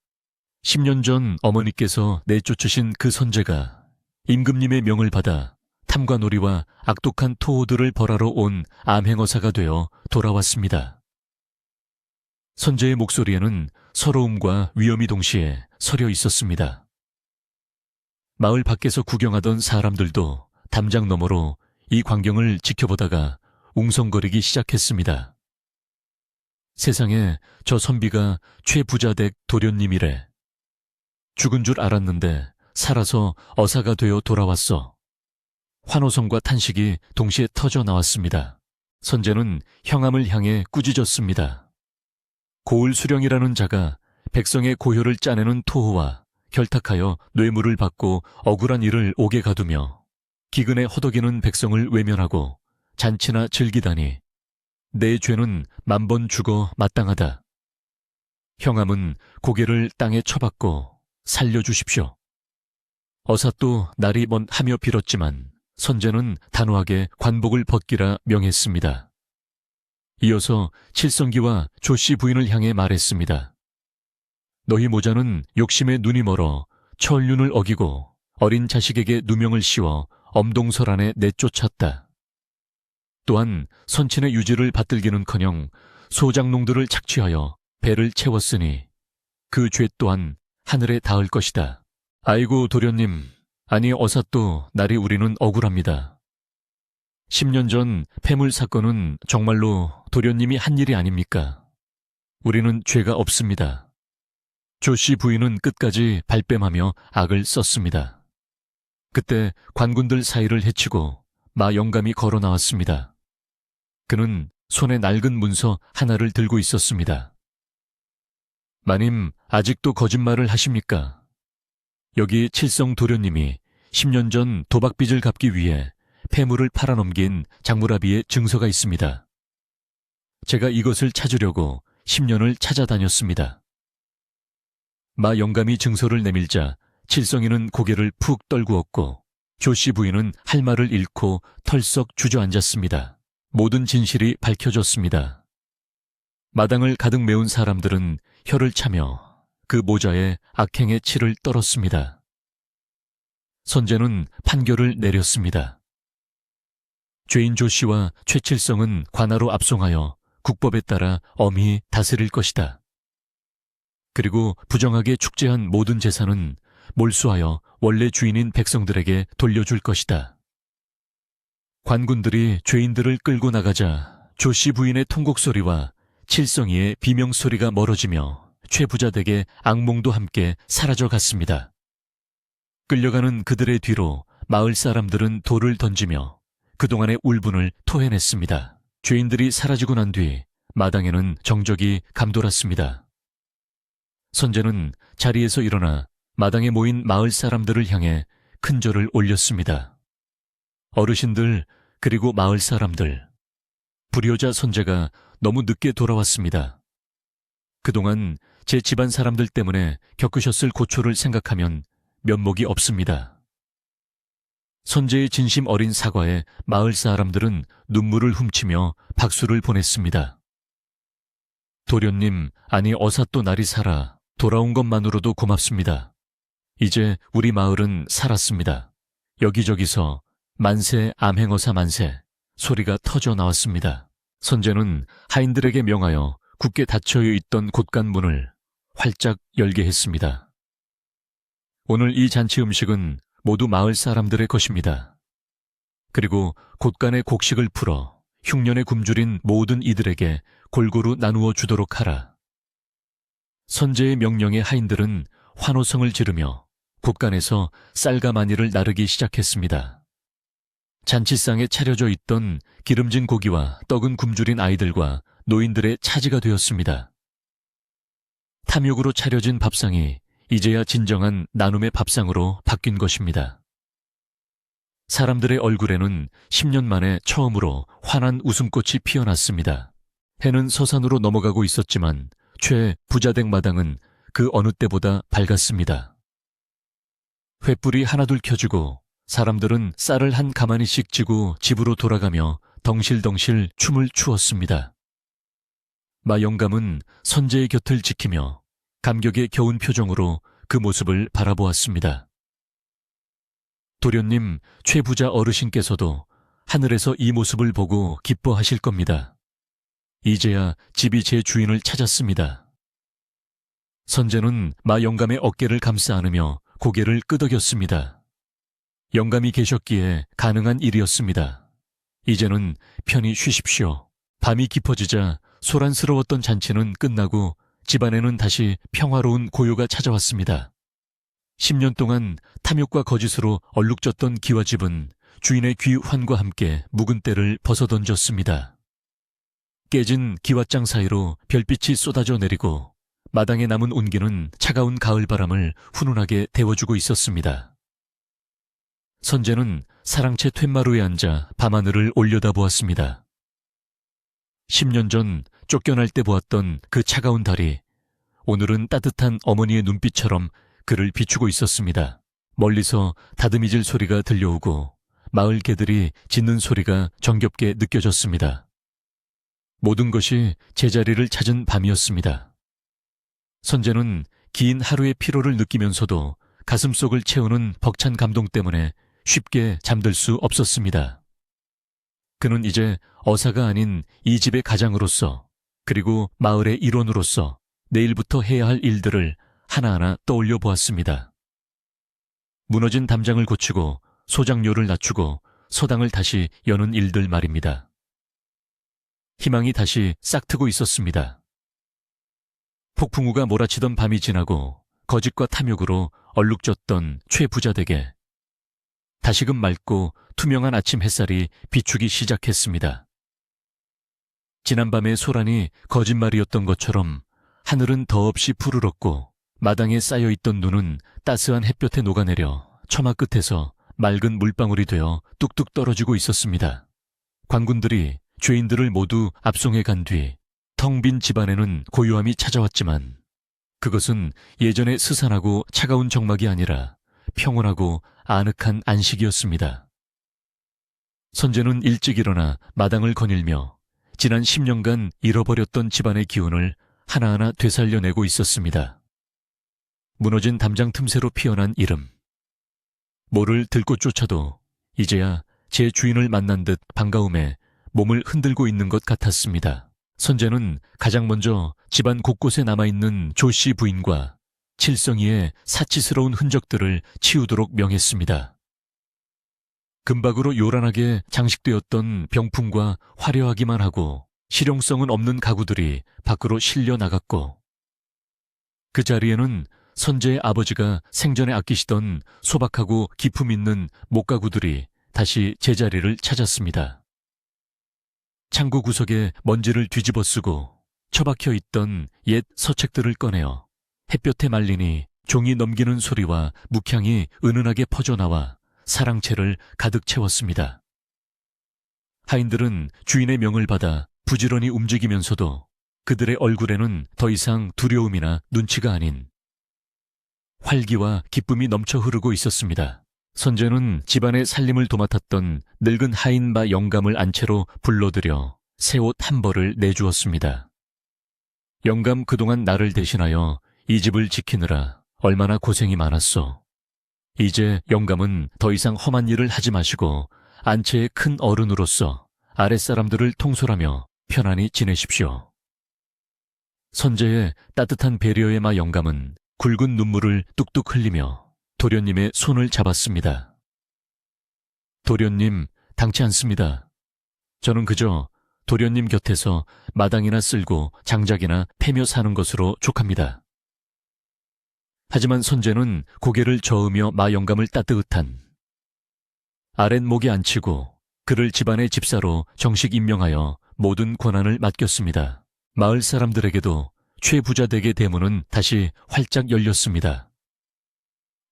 A: 10년 전 어머니께서 내쫓으신 그 선재가 임금님의 명을 받아 탐관오리와 악독한 토호들을 벌하러 온 암행어사가 되어 돌아왔습니다. 선재의 목소리에는 서러움과 위험이 동시에 서려 있었습니다. 마을 밖에서 구경하던 사람들도 담장 너머로 이 광경을 지켜보다가 웅성거리기 시작했습니다. 세상에, 저 선비가 최부자댁 도련님이래. 죽은 줄 알았는데 살아서 어사가 되어 돌아왔어. 환호성과 탄식이 동시에 터져 나왔습니다. 선재는 형암을 향해 꾸짖었습니다. 고을 수령이라는 자가 백성의 고효를 짜내는 토호와 결탁하여 뇌물을 받고 억울한 일을 옥에 가두며 기근에 허덕이는 백성을 외면하고 잔치나 즐기다니 내 죄는 만번 죽어 마땅하다. 형암은 고개를 땅에 쳐박고 살려주십시오. 어사또 날이 먼 하며 빌었지만 선재는 단호하게 관복을 벗기라 명했습니다. 이어서 칠성기와 조씨 부인을 향해 말했습니다. 너희 모자는 욕심에 눈이 멀어 천륜을 어기고 어린 자식에게 누명을 씌워 엄동설 안에 내쫓았다. 또한 선친의 유지를 받들기는커녕 소장농들을 착취하여 배를 채웠으니 그 죄 또한 하늘에 닿을 것이다. 아이고 도련님, 아니 어사또 날이 우리는 억울합니다. 10년 전 폐물 사건은 정말로 도련님이 한 일이 아닙니까? 우리는 죄가 없습니다. 조씨 부인은 끝까지 발뺌하며 악을 썼습니다. 그때 관군들 사이를 해치고 마 영감이 걸어 나왔습니다. 그는 손에 낡은 문서 하나를 들고 있었습니다. 마님, 아직도 거짓말을 하십니까? 여기 칠성 도련님이 10년 전 도박빚을 갚기 위해 폐물을 팔아넘긴 장무라비의 증서가 있습니다. 제가 이것을 찾으려고 10년을 찾아다녔습니다. 마 영감이 증서를 내밀자 칠성이는 고개를 푹 떨구었고 조씨 부인은 할 말을 잃고 털썩 주저앉았습니다. 모든 진실이 밝혀졌습니다. 마당을 가득 메운 사람들은 혀를 차며 그 모자에 악행의 치를 떨었습니다. 선재는 판결을 내렸습니다. 죄인 조씨와 최칠성은 관하로 압송하여 국법에 따라 엄히 다스릴 것이다. 그리고 부정하게 축제한 모든 재산은 몰수하여 원래 주인인 백성들에게 돌려줄 것이다. 관군들이 죄인들을 끌고 나가자 조씨 부인의 통곡소리와 칠성이의 비명소리가 멀어지며 최부자댁의 악몽도 함께 사라져갔습니다. 끌려가는 그들의 뒤로 마을 사람들은 돌을 던지며 그동안의 울분을 토해냈습니다. 죄인들이 사라지고 난 뒤 마당에는 정적이 감돌았습니다. 선재는 자리에서 일어나 마당에 모인 마을 사람들을 향해 큰 절을 올렸습니다. 어르신들 그리고 마을 사람들, 불효자 선재가 너무 늦게 돌아왔습니다. 그동안 제 집안 사람들 때문에 겪으셨을 고초를 생각하면 면목이 없습니다. 선재의 진심 어린 사과에 마을 사람들은 눈물을 훔치며 박수를 보냈습니다. 도련님, 아니 어사또 날이 살아 돌아온 것만으로도 고맙습니다. 이제 우리 마을은 살았습니다. 여기저기서 만세 암행어사 만세 소리가 터져 나왔습니다. 선재는 하인들에게 명하여 굳게 닫혀 있던 곳간문을 활짝 열게 했습니다. 오늘 이 잔치 음식은 모두 마을 사람들의 것입니다. 그리고 곳간의 곡식을 풀어 흉년에 굶주린 모든 이들에게 골고루 나누어 주도록 하라. 선재의 명령에 하인들은 환호성을 지르며 곳간에서 쌀과 마니를 나르기 시작했습니다. 잔치상에 차려져 있던 기름진 고기와 떡은 굶주린 아이들과 노인들의 차지가 되었습니다. 탐욕으로 차려진 밥상이 이제야 진정한 나눔의 밥상으로 바뀐 것입니다. 사람들의 얼굴에는 10년 만에 처음으로 환한 웃음꽃이 피어났습니다. 해는 서산으로 넘어가고 있었지만 최 부자댁 마당은 그 어느 때보다 밝았습니다. 횃불이 하나둘 켜지고 사람들은 쌀을 한 가마니씩 쥐고 집으로 돌아가며 덩실덩실 춤을 추었습니다. 마 영감은 선제의 곁을 지키며 감격에 겨운 표정으로 그 모습을 바라보았습니다. 도련님, 최 부자 어르신께서도 하늘에서 이 모습을 보고 기뻐하실 겁니다. 이제야 집이 제 주인을 찾았습니다. 선제는 마 영감의 어깨를 감싸 안으며 고개를 끄덕였습니다. 영감이 계셨기에 가능한 일이었습니다. 이제는 편히 쉬십시오. 밤이 깊어지자 소란스러웠던 잔치는 끝나고 집안에는 다시 평화로운 고요가 찾아왔습니다. 10년 동안 탐욕과 거짓으로 얼룩졌던 기와집은 주인의 귀환과 함께 묵은 때를 벗어던졌습니다. 깨진 기와장 사이로 별빛이 쏟아져 내리고 마당에 남은 온기는 차가운 가을바람을 훈훈하게 데워주고 있었습니다. 선제는 사랑채 툇마루에 앉아 밤하늘을 올려다보았습니다. 10년 전 쫓겨날 때 보았던 그 차가운 달이 오늘은 따뜻한 어머니의 눈빛처럼 그를 비추고 있었습니다. 멀리서 다듬이질 소리가 들려오고 마을 개들이 짖는 소리가 정겹게 느껴졌습니다. 모든 것이 제자리를 찾은 밤이었습니다. 선제는 긴 하루의 피로를 느끼면서도 가슴속을 채우는 벅찬 감동 때문에 쉽게 잠들 수 없었습니다. 그는 이제 어사가 아닌 이 집의 가장으로서 그리고 마을의 일원으로서 내일부터 해야 할 일들을 하나하나 떠올려 보았습니다. 무너진 담장을 고치고 소장료를 낮추고 소당을 다시 여는 일들 말입니다. 희망이 다시 싹트고 있었습니다. 폭풍우가 몰아치던 밤이 지나고 거짓과 탐욕으로 얼룩졌던 최부자댁에 다시금 맑고 투명한 아침 햇살이 비추기 시작했습니다. 지난밤의 소란이 거짓말이었던 것처럼 하늘은 더없이 푸르렀고 마당에 쌓여있던 눈은 따스한 햇볕에 녹아내려 처마 끝에서 맑은 물방울이 되어 뚝뚝 떨어지고 있었습니다. 관군들이 죄인들을 모두 압송해 간 뒤 텅 빈 집안에는 고요함이 찾아왔지만 그것은 예전의 스산하고 차가운 정막이 아니라 평온하고 아늑한 안식이었습니다. 선제는 일찍 일어나 마당을 거닐며 지난 10년간 잃어버렸던 집안의 기운을 하나하나 되살려내고 있었습니다. 무너진 담장 틈새로 피어난 이름. 모를 들고 쫓아도 이제야 제 주인을 만난 듯 반가움에 몸을 흔들고 있는 것 같았습니다. 선제는 가장 먼저 집안 곳곳에 남아있는 조씨 부인과 칠성이의 사치스러운 흔적들을 치우도록 명했습니다. 금박으로 요란하게 장식되었던 병풍과 화려하기만 하고 실용성은 없는 가구들이 밖으로 실려 나갔고 그 자리에는 선제의 아버지가 생전에 아끼시던 소박하고 기품 있는 목가구들이 다시 제자리를 찾았습니다. 창고 구석에 먼지를 뒤집어 쓰고 처박혀 있던 옛 서책들을 꺼내어 햇볕에 말리니 종이 넘기는 소리와 묵향이 은은하게 퍼져나와 사랑채를 가득 채웠습니다. 하인들은 주인의 명을 받아 부지런히 움직이면서도 그들의 얼굴에는 더 이상 두려움이나 눈치가 아닌 활기와 기쁨이 넘쳐 흐르고 있었습니다. 선제는 집안의 살림을 도맡았던 늙은 하인 마 영감을 안채로 불러들여 새 옷 한 벌을 내주었습니다. 영감 그동안 나를 대신하여 이 집을 지키느라 얼마나 고생이 많았소. 이제 영감은 더 이상 험한 일을 하지 마시고 안채의 큰 어른으로서 아랫사람들을 통솔하며 편안히 지내십시오. 선제의 따뜻한 배려의 마 영감은 굵은 눈물을 뚝뚝 흘리며 도련님의 손을 잡았습니다. 도련님, 당치 않습니다. 저는 그저 도련님 곁에서 마당이나 쓸고 장작이나 패며 사는 것으로 족합니다. 하지만 선제는 고개를 저으며 마 영감을 따뜻한 아랫목에 앉히고 그를 집안의 집사로 정식 임명하여 모든 권한을 맡겼습니다. 마을 사람들에게도 최부자댁의 대문은 다시 활짝 열렸습니다.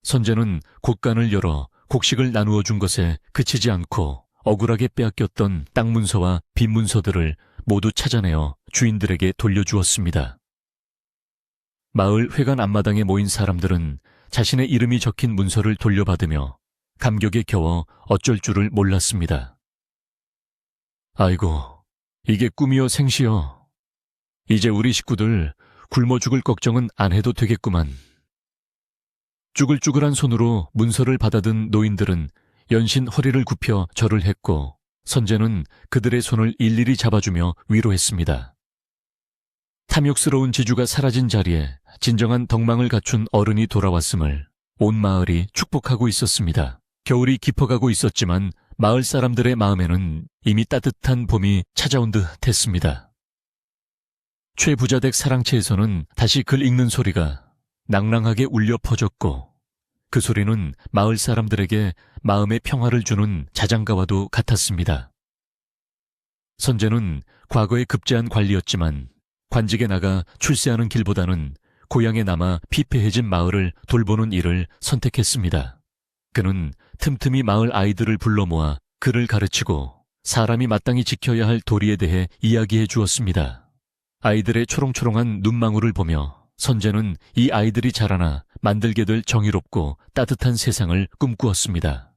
A: 선제는 곳간을 열어 곡식을 나누어 준 것에 그치지 않고 억울하게 빼앗겼던 땅 문서와 빈 문서들을 모두 찾아내어 주인들에게 돌려주었습니다. 마을 회관 앞마당에 모인 사람들은 자신의 이름이 적힌 문서를 돌려받으며 감격에 겨워 어쩔 줄을 몰랐습니다. 아이고, 이게 꿈이요 생시요. 이제 우리 식구들 굶어 죽을 걱정은 안 해도 되겠구만. 쭈글쭈글한 손으로 문서를 받아든 노인들은 연신 허리를 굽혀 절을 했고 선재는 그들의 손을 일일이 잡아주며 위로했습니다. 탐욕스러운 지주가 사라진 자리에 진정한 덕망을 갖춘 어른이 돌아왔음을 온 마을이 축복하고 있었습니다. 겨울이 깊어가고 있었지만 마을 사람들의 마음에는 이미 따뜻한 봄이 찾아온 듯 했습니다. 최부자댁 사랑채에서는 다시 글 읽는 소리가 낭랑하게 울려 퍼졌고 그 소리는 마을 사람들에게 마음의 평화를 주는 자장가와도 같았습니다. 선재는 과거에 급제한 관리였지만 관직에 나가 출세하는 길보다는 고향에 남아 피폐해진 마을을 돌보는 일을 선택했습니다. 그는 틈틈이 마을 아이들을 불러 모아 글을 가르치고 사람이 마땅히 지켜야 할 도리에 대해 이야기해 주었습니다. 아이들의 초롱초롱한 눈망울을 보며 선재는 이 아이들이 자라나 만들게 될 정의롭고 따뜻한 세상을 꿈꾸었습니다.